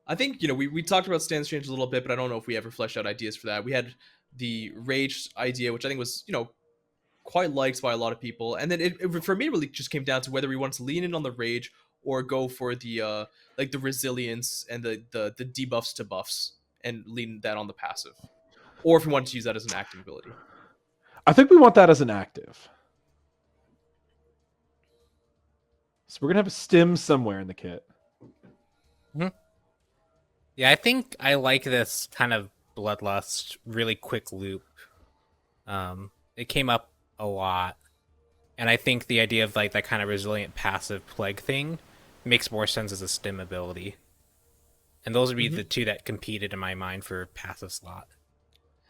I think, we talked about Stand Strange a little bit, but I don't know if we ever fleshed out ideas for that. We had the Rage idea, which I think was, quite liked by a lot of people. And then it for me, really just came down to whether we wanted to lean in on the Rage or go for the like the resilience and the debuffs to buffs and lean that on the passive, or if we wanted to use that as an active ability. I think we want that as an active. So we're gonna have a stim somewhere in the kit. Yeah, I think I like this kind of Bloodlust really quick loop. It came up a lot, and I think the idea of like that kind of resilient passive plague thing makes more sense as a stim ability. And those would be the two that competed in my mind for passive slot.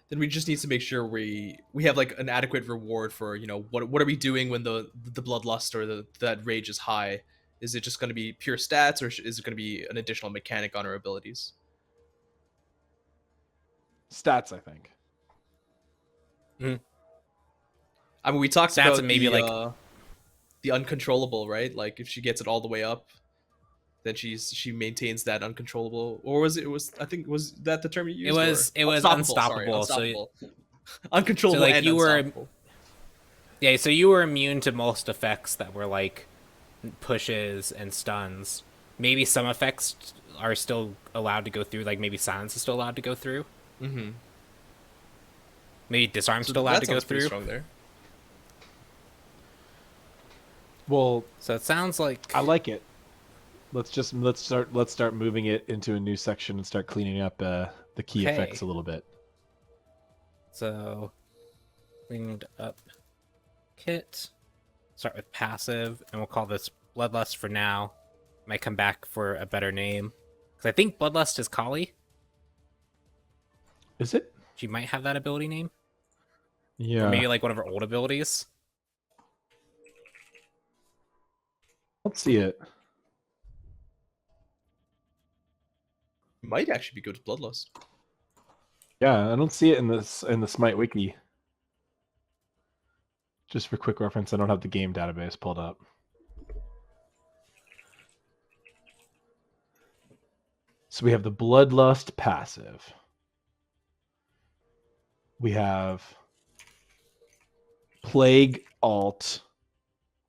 Then we just need to make sure we have like an adequate reward for, what are we doing when the bloodlust or that rage is high? Is it just going to be pure stats, or is it going to be an additional mechanic on our abilities? Stats, I think. I mean, we talked stats about and maybe the uncontrollable, right? Like if she gets it all the way up, then she maintains that uncontrollable, or was that the term you used? It was unstoppable. So uncontrollable, so like and you unstoppable. So you were immune to most effects that were like pushes and stuns. Maybe some effects are still allowed to go through, like maybe silence is still allowed to go through. Maybe disarm's still allowed to go through. Strong there. Well, so it sounds like I like it. Let's start moving it into a new section and start cleaning up the key effects a little bit. So, cleaned up kit. Start with passive, and we'll call this Bloodlust for now. Might come back for a better name, because I think Bloodlust is Kali. Is it? She might have that ability name. Yeah. Or maybe like one of her old abilities. Let's see it. Might actually be good with Bloodlust. Yeah, I don't see it in the SMITE wiki. Just for quick reference, I don't have the game database pulled up. So we have the Bloodlust passive. We have Plague alt,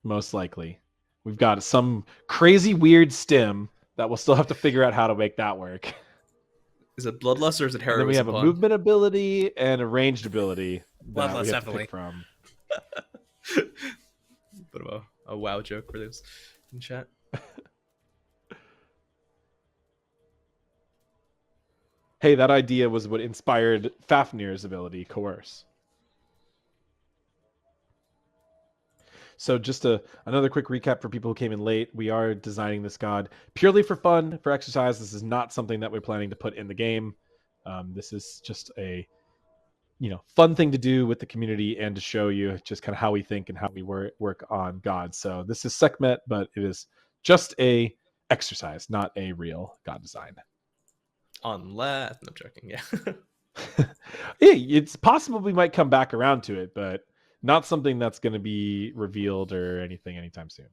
most likely. We've got some crazy weird stim that we'll still have to figure out how to make that work. Is it Bloodlust or is it Heroism? Then we have a movement ability and a ranged ability that Bloodlust, we have definitely. to pick from. Bit of a WoW joke for this in chat. Hey, that idea was what inspired Fafnir's ability, Coerce. So just another quick recap for people who came in late. We are designing this god purely for fun, for exercise. This is not something that we're planning to put in the game. This is just fun thing to do with the community and to show you just kind of how we think and how we work on God. So this is Sekhmet, but it is just a exercise, not a real God design. Unless I'm joking, yeah. It's possible we might come back around to it, but not something that's going to be revealed or anything anytime soon.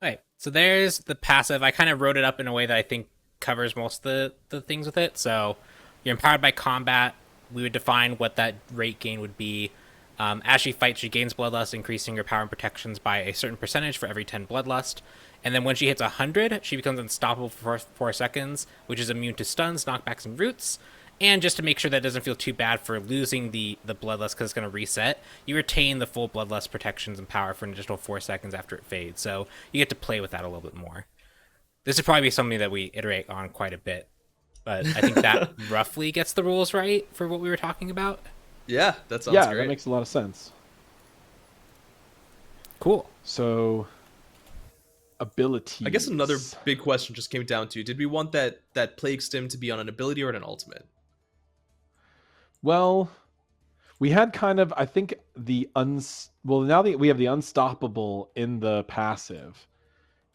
All right, so there's the passive. I kind of wrote it up in a way that I think covers most of the things with it. So you're empowered by combat. We would define what that rate gain would be. As she fights, she gains bloodlust, increasing her power and protections by a certain percentage for every 10 bloodlust. And then when she hits 100, she becomes unstoppable for 4 seconds, which is immune to stuns, knockbacks, and roots. And just to make sure that it doesn't feel too bad for losing the bloodlust because it's going to reset, you retain the full bloodlust protections and power for an additional 4 seconds after it fades. So you get to play with that a little bit more. This would probably be something that we iterate on quite a bit, but I think that roughly gets the rules right for what we were talking about. Yeah, that sounds great. That makes a lot of sense. Cool. So, ability. I guess another big question just came down to: did we want that plague stim to be on an ability or an ultimate? Well, we had kind of, I think, now that we have the unstoppable in the passive,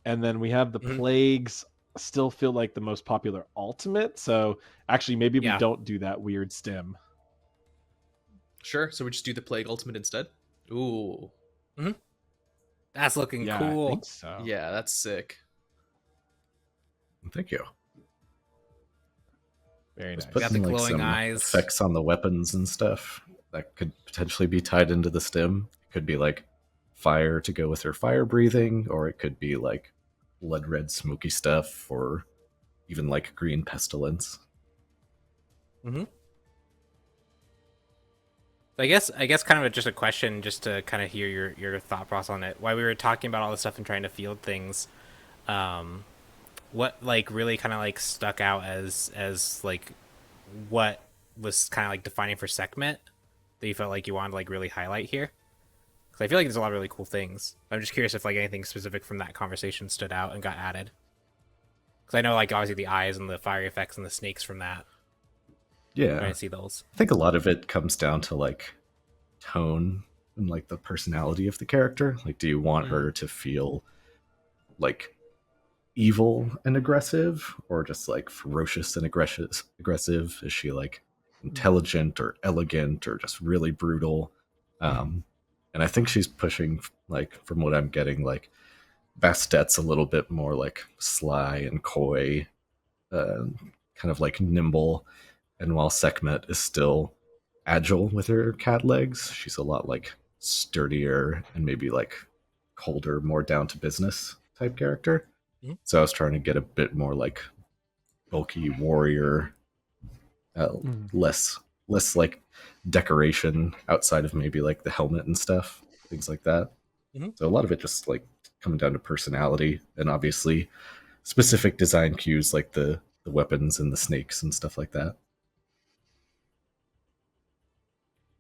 and then we have the plagues still feel like the most popular ultimate. So actually, maybe we don't do that weird stim. Sure. So we just do the plague ultimate instead. Ooh. Mm-hmm. That's looking cool. I think so. Yeah, that's sick. Thank you. Very nice. Got the glowing some eyes. Effects on the weapons and stuff that could potentially be tied into the stim. It could be like fire to go with her fire breathing, or it could be like blood red smoky stuff, or even like green pestilence. Mm-hmm. I guess kind of just a question, just to kind of hear your thought process on it. While we were talking about all this stuff and trying to field things, what like really kind of like stuck out as like what was kind of like defining for Sekhmet that you felt like you wanted to like really highlight here? Because I feel like there's a lot of really cool things. I'm just curious if like anything specific from that conversation stood out and got added. Because I know like obviously the eyes and the fiery effects and the snakes from that. Yeah, I see those. I think a lot of it comes down to like tone and like the personality of the character. Like, do you want her to feel like evil and aggressive, or just like ferocious and aggressive? Is she like intelligent or elegant or just really brutal? And I think she's pushing, like, from what I'm getting, like Bastet's a little bit more like sly and coy, kind of like nimble. And while Sekhmet is still agile with her cat legs, she's a lot like sturdier and maybe like colder, more down to business type character. Mm-hmm. So I was trying to get a bit more like bulky warrior, less like decoration outside of maybe like the helmet and stuff, things like that. Mm-hmm. So a lot of it just like coming down to personality, and obviously specific design cues like the weapons and the snakes and stuff like that.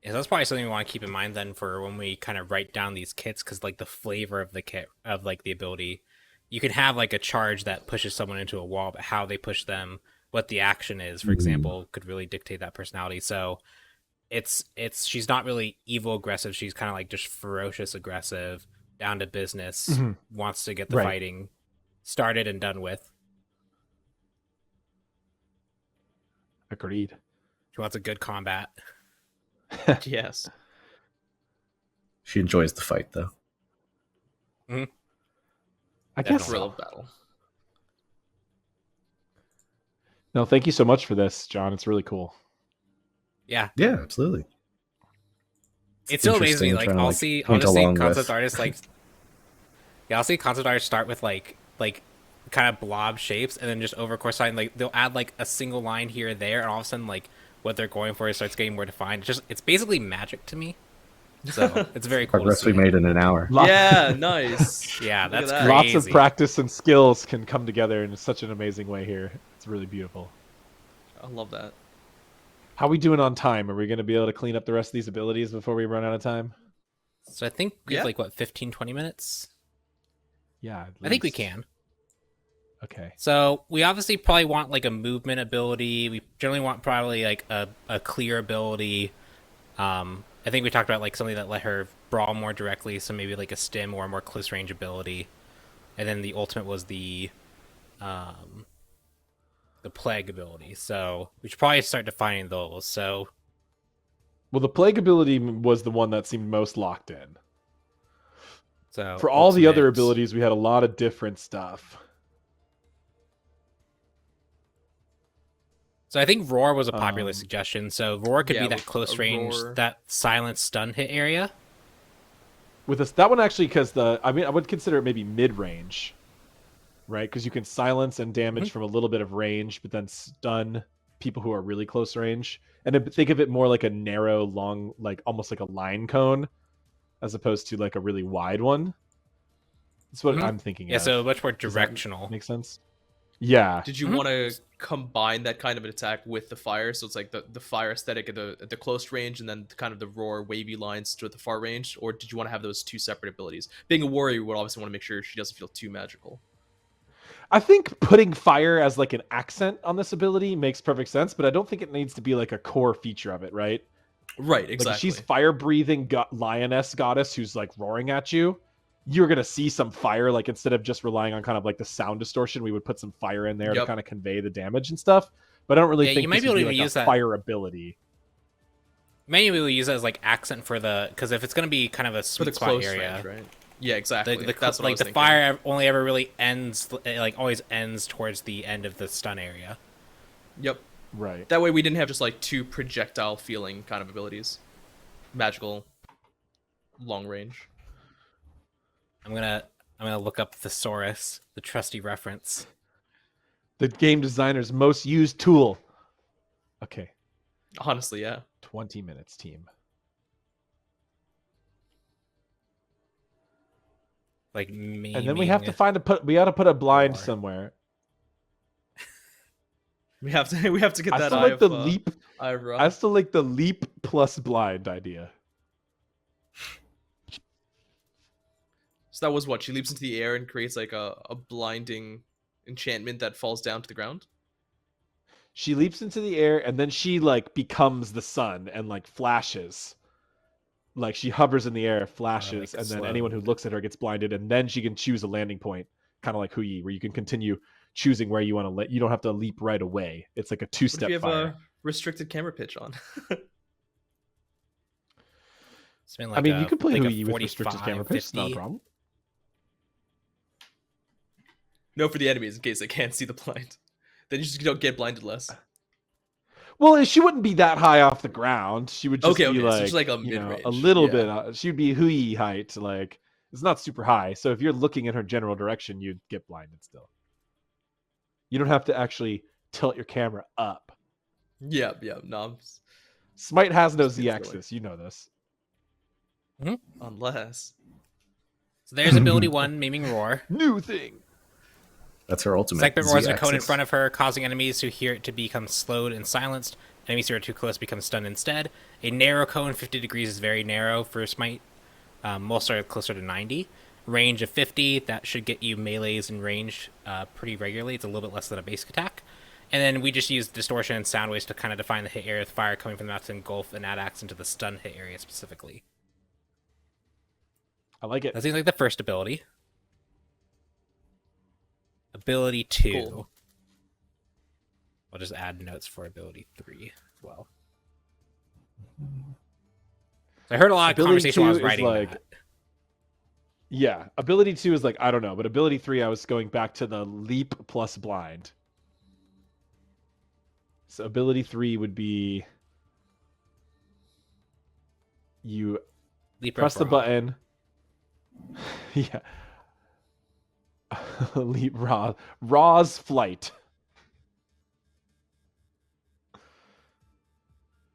Yeah, that's probably something we want to keep in mind then for when we kind of write down these kits, because like the flavor of the kit, of like the ability, you can have like a charge that pushes someone into a wall, but how they push them, what the action is, for example, could really dictate that personality. So it's she's not really evil aggressive, she's kind of like just ferocious aggressive, down to business, wants to get the fighting started and done with. Agreed. She wants a good combat. Yes. She enjoys the fight, though. I guess thrill of battle. No, thank you so much for this, John. It's really cool. Yeah, absolutely. It's so amazing. Like I'll see concept artists like, I'll see concept artists start with like kind of blob shapes, and then just over course time, like they'll add like a single line here or there, and all of a sudden like what they're going for starts getting more defined. It's basically magic to me. So it's very cool. Progress we made in an hour. Yeah, nice. Yeah, that's that. crazy. Lots of practice and skills can come together in such an amazing way here. It's really beautiful. I love that. How are we doing on time? Are we going to be able to clean up the rest of these abilities before we run out of time? So I think we have like what 15-20 minutes. Yeah, I think we can. Okay. So we obviously probably want like a movement ability. We generally want probably like a clear ability. I think we talked about like something that let her brawl more directly, so maybe like a stim or a more close range ability. And then the ultimate was the plague ability. So we should probably start defining those. So Well, the plague ability was the one that seemed most locked in. so For all the other ultimate- abilities, we had a lot of different stuff. So I think roar was a popular suggestion. So roar could yeah, be that with close a range, roar. that silent stun hit area. With this, that one actually, because I would consider it maybe mid range, right? Because you can silence and damage from a little bit of range, but then stun people who are really close range. And think of it more like a narrow, long, like almost like a line cone, as opposed to like a really wide one. That's what I'm thinking Yeah, of. so much more Does that directional. make sense? Yeah. Did you want to combine that kind of an attack with the fire? So it's like the fire aesthetic at the close range, and then kind of the roar wavy lines to the far range, or did you want to have those two separate abilities? Being a warrior, you would obviously want to make sure she doesn't feel too magical. I think putting fire as like an accent on this ability makes perfect sense, but I don't think it needs to be like a core feature of it, right? Right, Like exactly. if she's fire breathing lioness goddess who's like roaring at you, you're gonna see some fire. Like instead of just relying on kind of like the sound distortion, we would put some fire in there to Yep. kind of convey the damage and stuff. But I don't really Yeah, think you might this be would able be to like use a that. fire ability. Maybe we'll use it as like accent for the, because if it's going to be kind of a for sweet the spot close area, range, right? Yeah, exactly. like That's what I was the thinking. fire only ever really ends, like always ends towards the end of the stun area. Yep. Right. That way we didn't have just like two projectile feeling kind of abilities. Magical, long range. I'm gonna look up thesaurus, the trusty reference. The game designer's most used tool. Okay. Honestly, yeah. 20 minutes, team. Like me, And then we have to we got to put a blind Roar. somewhere. We have to get I that still eye like of, the leap. eye of Ra. I still like the leap plus blind idea. So that was what? She leaps into the air and creates like a blinding enchantment that falls down to the ground? She leaps into the air and then she like becomes the sun and like flashes. Like she hovers in the air, flashes, like and then anyone who slowed. looks at her gets blinded, and then she can choose a landing point, kind of like Hui, where you can continue choosing where you want to let. You don't have to leap right away. It's like a What if two-step you have fire. a restricted camera pitch on? It's been I like mean, you can play like Hui with restricted 45, camera pitch. It's not a 50. problem. No, for the enemies in case they can't see the blind. Then you just don't get blinded less. Well, she wouldn't be that high off the ground. She would just Okay, be so like, just like a you know, mid-range. a little Yeah. bit. She'd be Hui height. Like it's not super high. So if you're looking in her general direction, you'd get blinded still. You don't have to actually tilt your camera up. Yeah. No, Smite has no Just Z get axis. You know this. unless. So there's ability 1, Miming Roar. New thing. That's her ultimate. Sekhmet roars a cone in Z-axis. front of her, causing enemies who hear it to become slowed and silenced. Enemies who are too close become stunned instead. A narrow cone, 50 degrees, is very narrow for Smite. Most are closer to 90. Range of 50, that should get you melees in range pretty regularly. It's a little bit less than a basic attack. And then we just use distortion and sound waves to kind of define the hit area with fire coming from the mouth to engulf and add axe into the stun hit area specifically. I like it. That seems like the first ability. Ability 2. Cool. I'll just add notes for ability 3 as well. So I heard a lot of Ability conversation while I was 2 is writing like- that. Yeah, ability 2 is like I don't know, but ability 3 I was going back to the leap plus blind. So ability 3 would be you Leap press the rope raw. button. Yeah. Leap Raw's flight.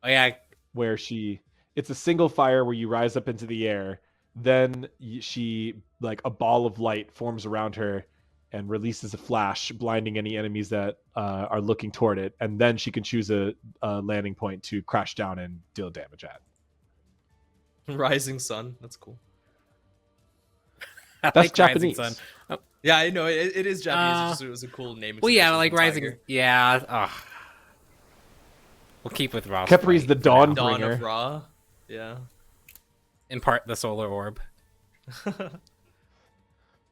Oh yeah, Where it's a single fire where you rise up into the air, then she like a ball of light forms around her and releases a flash, blinding any enemies that are looking toward it, and then she can choose a landing point to crash down and deal damage at. Rising sun. That's cool. I That's like Rising Japanese. Sun. Yeah, I know it is Japanese. It was a cool name. Well, yeah, like Rising. Yeah. We'll keep with Ra's. Khepri's the Dawn Dawn Bringer. of Ra. Yeah. Impart the solar orb.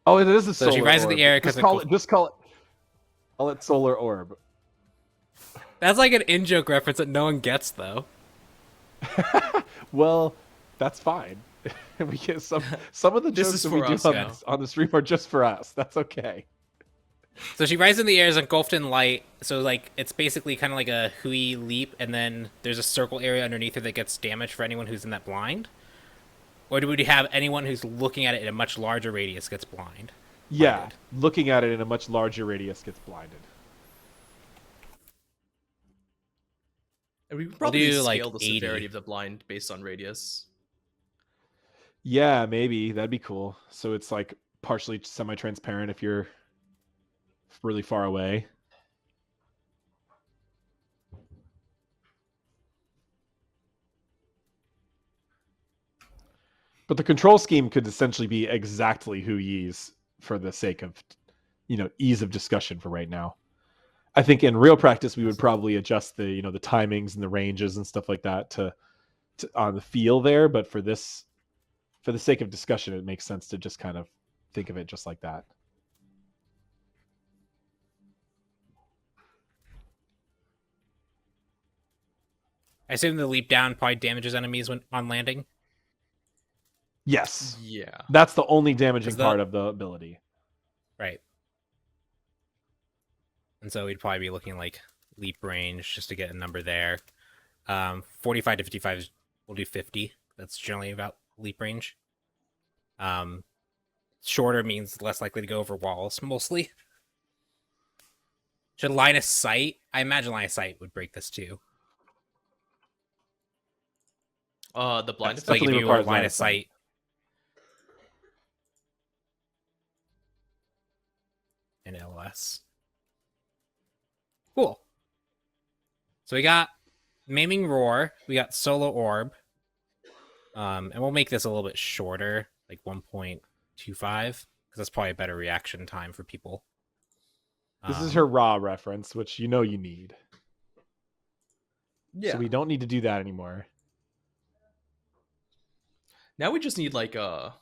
Oh, it is a So solar she rises in orb. the air Just because call it solar orb. that's like an in-joke reference that no one gets, though. Well, that's fine. We get some of the This jokes is that we for do us, on, yeah. on the stream are just for us. That's okay. So she rises in the air, is engulfed in light. So like it's basically kind of like a Hui leap, and then there's a circle area underneath her that gets damaged for anyone who's in that blind. Or do we have anyone who's looking at it in a much larger radius gets blind? Yeah, Blinded. looking at it in a much larger radius gets blinded. And we could probably do, scale like, the 80. severity of the blind based on radius. Yeah, maybe that'd be cool. So it's like partially semi-transparent if you're really far away. But the control scheme could essentially be exactly Hu Yi's for the sake of, ease of discussion for right now. I think in real practice we would probably adjust the, the timings and the ranges and stuff like that to on the feel there. But for the sake of discussion, it makes sense to just kind of think of it just like that. I assume the leap down probably damages enemies when on landing. Yes. Yeah. That's the only damaging Is that- part of the ability. Right. And so we'd probably be looking like leap range just to get a number there. 45 to 55 we'll do 50. That's generally about leap range. Shorter means less likely to go over walls, mostly. Should line of sight? I imagine line of sight would break this too. The blind That's effect. Like if definitely you were requires line of sight. And LS. Cool. So we got Maiming Roar. We got Solo Orb. And we'll make this a little bit shorter, like 1.25, because that's probably a better reaction time for people. This is her raw reference, which you need. Yeah. So we don't need to do that anymore. Now we just need like a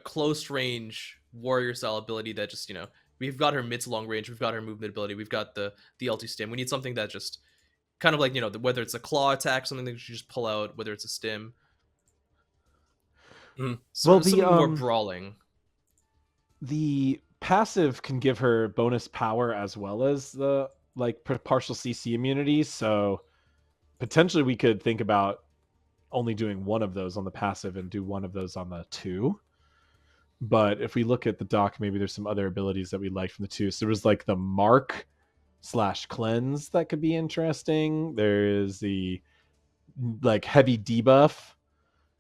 close range warrior style ability that just, we've got her mid to long range, we've got her movement ability, we've got the LT stim. We need something that just kind of like, whether it's a claw attack, something that you just pull out, whether it's a stim. Something more brawling. The passive can give her bonus power as well as the partial CC immunity. So potentially we could think about only doing one of those on the passive and do one of those on the two. But if we look at the doc, maybe there's some other abilities that we like from the two. So there was like the mark / cleanse that could be interesting. There is the heavy debuff,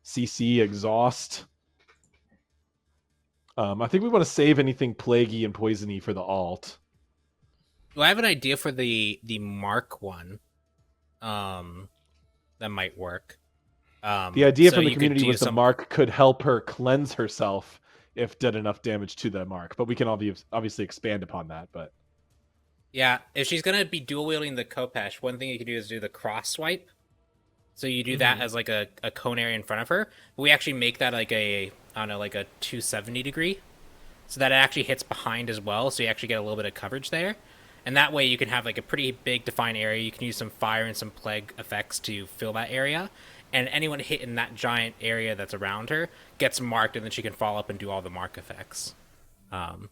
CC exhaust. I think we want to save anything plaguey and poisony for the alt. Well, I have an idea for the mark one. That might work. The idea so from the you could community do was the some- mark could help her cleanse herself if did enough damage to the mark. But we can obviously expand upon that. But Yeah, if she's gonna be dual wielding the Kopesh, one thing you could do is do the cross swipe. So you do that as like a cone area in front of her. But we actually make that like a 270 degree, so that it actually hits behind as well. So you actually get a little bit of coverage there, and that way you can have like a pretty big defined area. You can use some fire and some plague effects to fill that area, and anyone hit in that giant area that's around her gets marked, and then she can follow up and do all the mark effects. And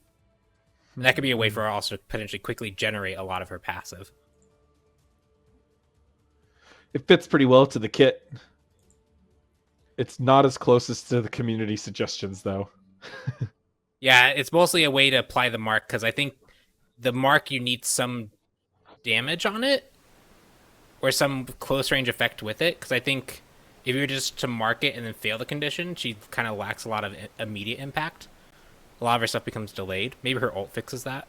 that could be a way for her also to potentially quickly generate a lot of her passive. it fits pretty well to the kit. It's not as closest to the community suggestions, though. Yeah, it's mostly a way to apply the mark, because I think the mark, you need some damage on it, or some close range effect with it, because I think if you were just to mark it and then fail the condition, she kind of lacks a lot of immediate impact. A lot of her stuff becomes delayed. Maybe her ult fixes that.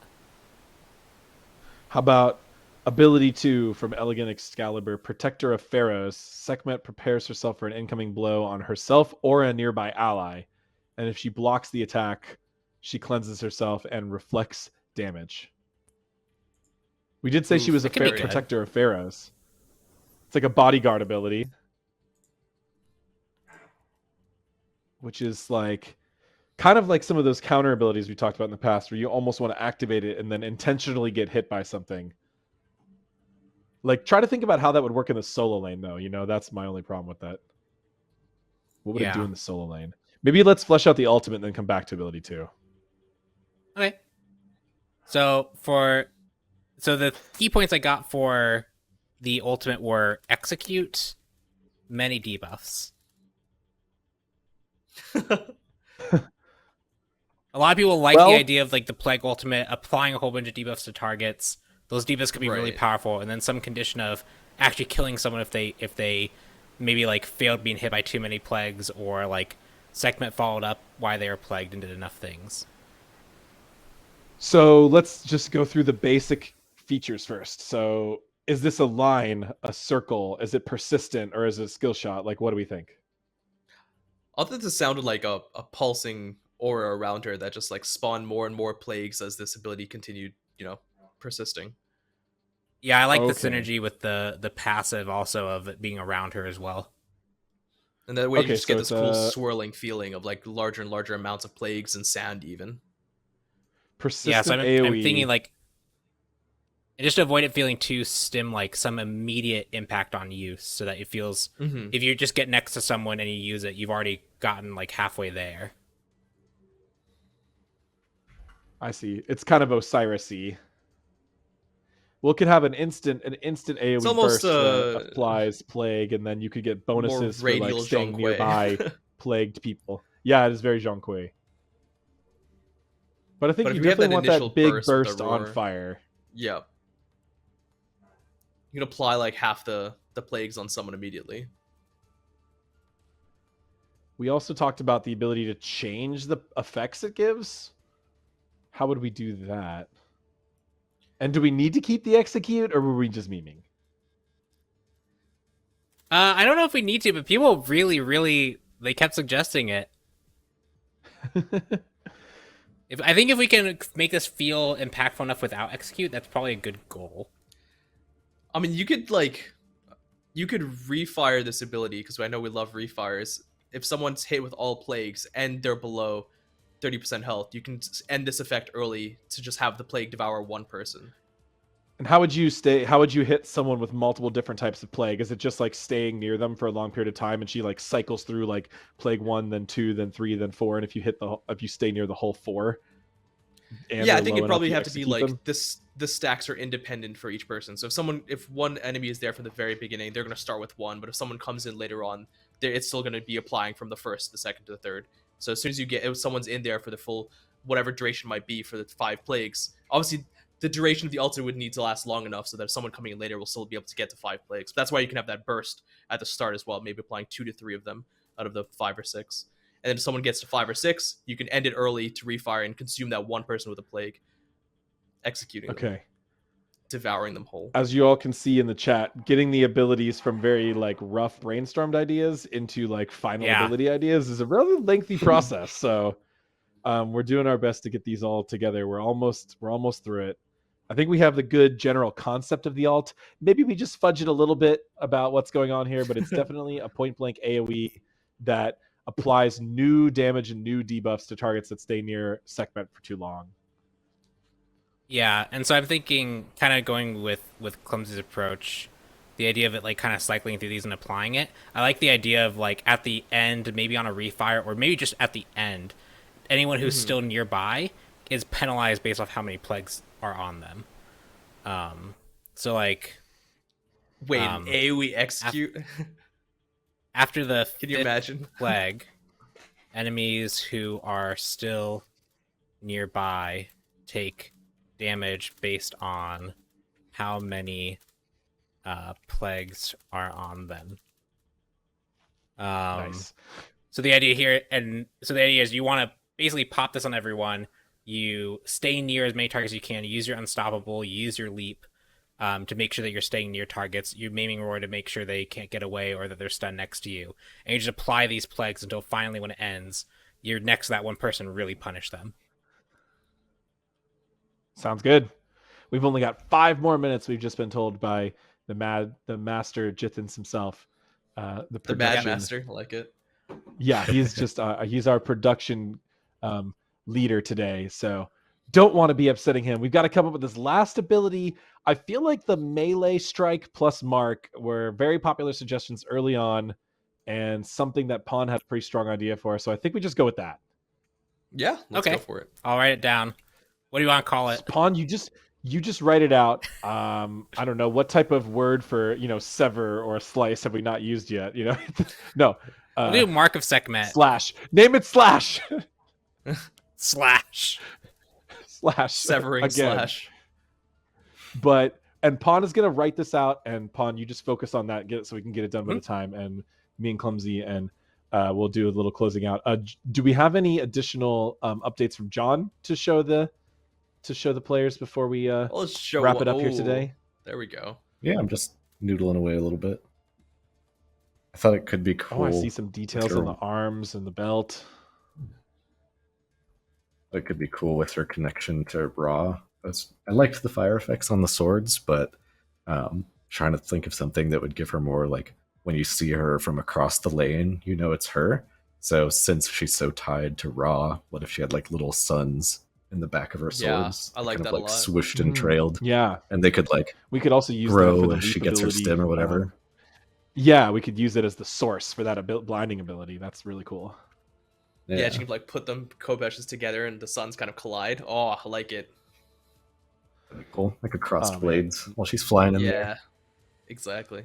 How about ability 2 from Elegant Excalibur, Protector of Pharaohs. Sekhmet prepares herself for an incoming blow on herself or a nearby ally, and if she blocks the attack, she cleanses herself and reflects damage. We did say she was a that could be good. protector of pharaohs. It's like a bodyguard ability, which is like kind of like some of those counter abilities we talked about in the past, where you almost want to activate it and then intentionally get hit by something. Like, try to think about how that would work in the solo lane, though. You know, that's my only problem with that. What would it do in the solo lane? Maybe let's flesh out the ultimate and then come back to ability 2. Okay. So the key points I got for the ultimate were execute, many debuffs. A lot of people like the idea of like the Plague Ultimate applying a whole bunch of debuffs to targets. Those debuffs could be really powerful, and then some condition of actually killing someone if they maybe like failed being hit by too many plagues, or like Sekhmet followed up why they were plagued and did enough things. So let's just go through the basic features first. So is this a line, a circle? Is it persistent, or is it a skill shot? Like, what do we think? I thought this sounded like a pulsing aura around her that just like spawned more and more plagues as this ability continued, persisting. Yeah, I like the synergy with the passive also of it being around her as well. And that way you just get this cool swirling feeling of like larger and larger amounts of plagues and sand even. Persistent yeah, so I'm AoE. thinking like, just to avoid it feeling too stim, like some immediate impact on use, so that it feels, if you just get next to someone and you use it, you've already gotten like halfway there. I see. It's kind of Osiris-y. Well, it could have an instant AoE almost, burst that applies plague, and then you could get bonuses for like staying nearby plagued people. Yeah, it is very Zhonghui. But I think you definitely want that big burst on fire. Yeah. You can apply like half the plagues on someone immediately. We also talked about the ability to change the effects it gives. How would we do that? And do we need to keep the execute, or were we just memeing? I don't know if we need to, but people really they kept suggesting it. I think if we can make this feel impactful enough without execute, that's probably a good goal. I mean, you could refire this ability, because I know we love refires. If someone's hit with all plagues and they're below 30% health, you can end this effect early to just have the plague devour one person. And how would you hit someone with multiple different types of plague? Is it just like staying near them for a long period of time, and she like cycles through like plague 1, then 2, then 3, then 4, and if you stay near the whole 4? Yeah, I think it'd probably have to be like the stacks are independent for each person. So if one enemy is there from the very beginning, they're going to start with 1, but if someone comes in later on, it's still going to be applying from the first, the second to the third. So as soon as if someone's in there for the full whatever duration might be for the 5 plagues, obviously the duration of the ultimate would need to last long enough so that if someone coming in later will still be able to get to 5 plagues. But that's why you can have that burst at the start as well, maybe applying 2 to 3 of them out of the 5 or 6. And then if someone gets to 5 or 6, you can end it early to refire and consume that one person with a plague, executing them, devouring them whole. As you all can see in the chat, getting the abilities from very like rough brainstormed ideas into like final ability ideas is a really lengthy process. So we're doing our best to get these all together. We're almost through it. I think we have the good general concept of the alt. Maybe we just fudge it a little bit about what's going on here, but it's definitely a point blank AoE that applies new damage and new debuffs to targets that stay near Sekhmet for too long. Yeah, and so I'm thinking, kind of going with Clumsy's approach, the idea of it like kind of cycling through these and applying it. I like the idea of like at the end, maybe on a refire, or maybe just at the end, anyone who's still nearby is penalized based off how many plagues are on them. So like, wait, AoE execute. After the can you imagine plague, enemies who are still nearby take damage based on how many plagues are on them. Nice. So the idea is you want to basically pop this on everyone. You stay near as many targets as you can. You use your unstoppable. You use your leap to make sure that you're staying near targets. You're maiming Roar to make sure they can't get away or that they're stunned next to you. And you just apply these plagues until finally, when it ends, you're next to that one person, really punish them. Sounds good. We've only got 5 more minutes. We've just been told by the master Jithens himself. The The Mad production Master, I like it. Yeah, he's just he's our production leader today. So don't want to be upsetting him. We've got to come up with this last ability. I feel like the melee strike plus mark were very popular suggestions early on, and something that Pawn had a pretty strong idea for. So I think we just go with that. Yeah, let's Okay. go for it. I'll write it down. What do you want to call it? Pawn, you just write it out. I don't know what type of word for sever or slice have we not used yet. No. We'll do Mark of Sekhmet. Slash. Name it slash. Slash. Slash. Severing again. slash. And Pawn is gonna write this out, and Pawn, you just focus on that, get it so we can get it done by the time. And me and Clumsy and we'll do a little closing out. Do we have any additional updates from John to show the players before we Let's show wrap it up here today? There we go. Yeah, I'm just noodling away a little bit. I thought it could be cool. Oh, I see some details on the arms and the belt. It could be cool with her connection to Ra. I liked the fire effects on the swords, but trying to think of something that would give her more, like, when you see her from across the lane, it's her. So since she's so tied to Ra, what if she had like little suns in the back of her swords? I like kind that of, a like, lot. swished and trailed. Yeah, and they could like we could also use that grow for the as she leap gets her ability. stem or whatever. Yeah, we could use it as the source for that blinding ability. That's really cool. Yeah, she can like put them Kobeshes together and the suns kind of collide. Oh, I like it. That'd be cool. Like a cross blades while she's flying in there. Yeah, exactly.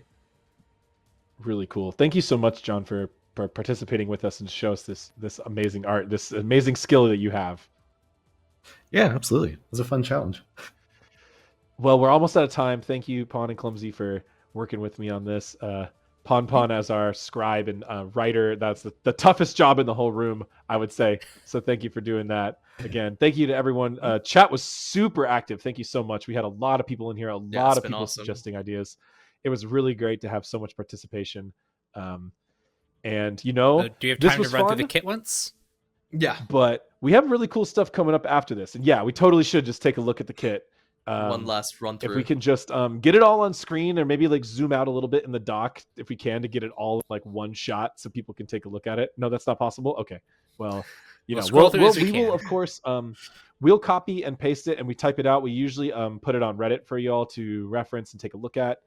Really cool. Thank you so much, John, for participating with us and show us this amazing art, this amazing skill that you have. Yeah, absolutely. It was a fun challenge. Well, we're almost out of time. Thank you, Pawn and Clumsy, for working with me on this. Pawn as our scribe and writer. That's the toughest job in the whole room, I would say. So thank you for doing that. Again, thank you to everyone. Chat was super active. Thank you so much. We had a lot of people in here, a lot of people suggesting ideas. It was really great to have so much participation. And do you have time to run through the kit once? Yeah, but we have really cool stuff coming up after this. And yeah, we totally should just take a look at the kit. One last run through. If we can just get it all on screen, or maybe like zoom out a little bit in the dock if we can, to get it all like one shot so people can take a look at it. No, that's not possible. Okay, well, we will of course we'll copy and paste it, and we type it out. We usually put it on Reddit for y'all to reference and take a look at.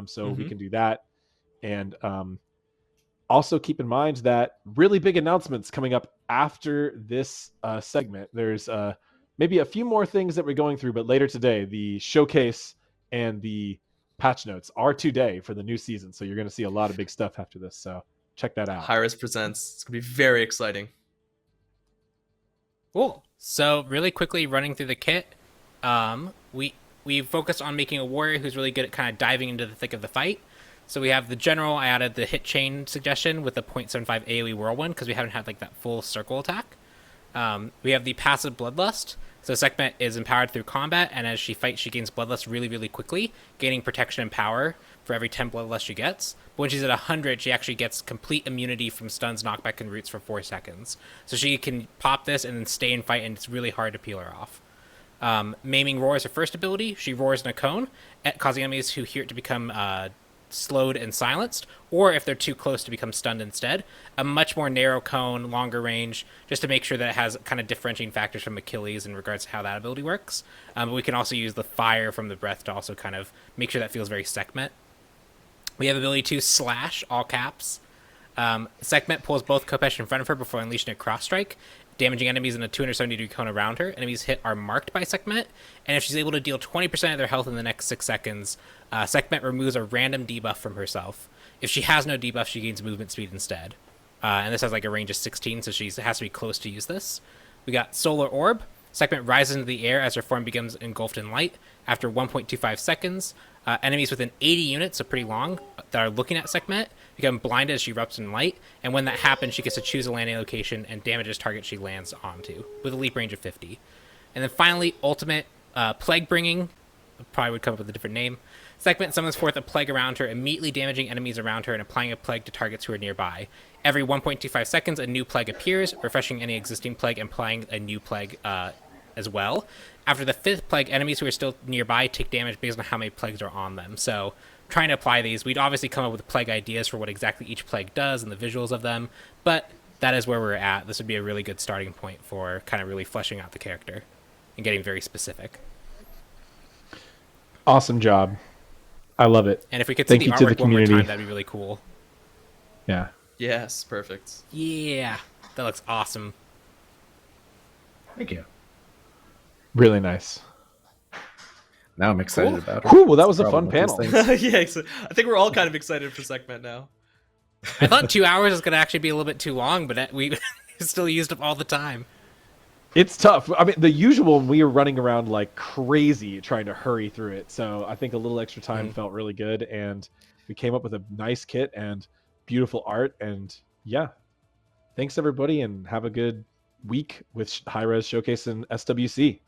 So we can do that. And also keep in mind that really big announcements coming up after this segment. There's maybe a few more things that we're going through, but later today, the showcase and the patch notes are today for the new season. So you're going to see a lot of big stuff after this. So check that out. Hi-Rez presents. It's going to be very exciting. Cool. So really quickly running through the kit, we focus on making a warrior who's really good at kind of diving into the thick of the fight. So we have the general. I added the hit chain suggestion with the 0.75 AoE whirlwind because we haven't had like that full circle attack. We have the passive bloodlust. So Sekhmet is empowered through combat, and as she fights, she gains bloodlust really, really quickly, gaining protection and power for every 10 bloodlust she gets. But when she's at 100, she actually gets complete immunity from stuns, knockback, and roots for 4 seconds. So she can pop this and then stay and fight, and it's really hard to peel her off. Maiming Roar is her first ability. She roars in a cone, causing enemies who hear it to become slowed and silenced, or if they're too close to become stunned instead. A much more narrow cone, longer range, just to make sure that it has kind of differentiating factors from Achilles in regards to how that ability works. But we can also use the fire from the breath to also kind of make sure that feels very Sekhmet. We have ability to slash, all caps. Sekhmet pulls both Kopesh in front of her before unleashing a cross strike, damaging enemies in a 270-degree cone around her. Enemies hit are marked by Sekhmet, and if she's able to deal 20% of their health in the next 6 seconds, Sekhmet removes a random debuff from herself. If she has no debuff, she gains movement speed instead. And this has like a range of 16, so she has to be close to use this. We got Solar Orb. Sekhmet rises into the air as her form becomes engulfed in light. After 1.25 seconds, enemies within 80 units, so pretty long, that are looking at Sekhmet become blinded as she erupts in light, and when that happens, she gets to choose a landing location and damages target she lands onto, with a leap range of 50. And then finally, ultimate, Plague Bringing, probably would come up with a different name. Sekhmet summons forth a plague around her, immediately damaging enemies around her and applying a plague to targets who are nearby. Every 1.25 seconds, a new plague appears, refreshing any existing plague and applying a new plague as well. After the 5th plague, enemies who are still nearby take damage based on how many plagues are on them. So trying to apply these, we'd obviously come up with plague ideas for what exactly each plague does and the visuals of them, but that is where we're at. This would be a really good starting point for kind of really fleshing out the character and getting very specific. Awesome job. I love it. And if we could see Thank the you to the artwork one more community. time, that'd be really cool. Yeah. Yes, perfect. Yeah, that looks awesome. Thank you. Really nice. Now I'm excited Cool. about it. Whew, well, that was a Problem fun with these panel. things. Yeah, I think we're all kind of excited for Sekhmet now. I thought 2 hours was going to actually be a little bit too long, but we still used up all the time. It's tough. I mean, the usual, we were running around like crazy trying to hurry through it. So I think a little extra time felt really good. And we came up with a nice kit and beautiful art. And yeah, thanks everybody and have a good week with Hi-Rez Showcase and SWC.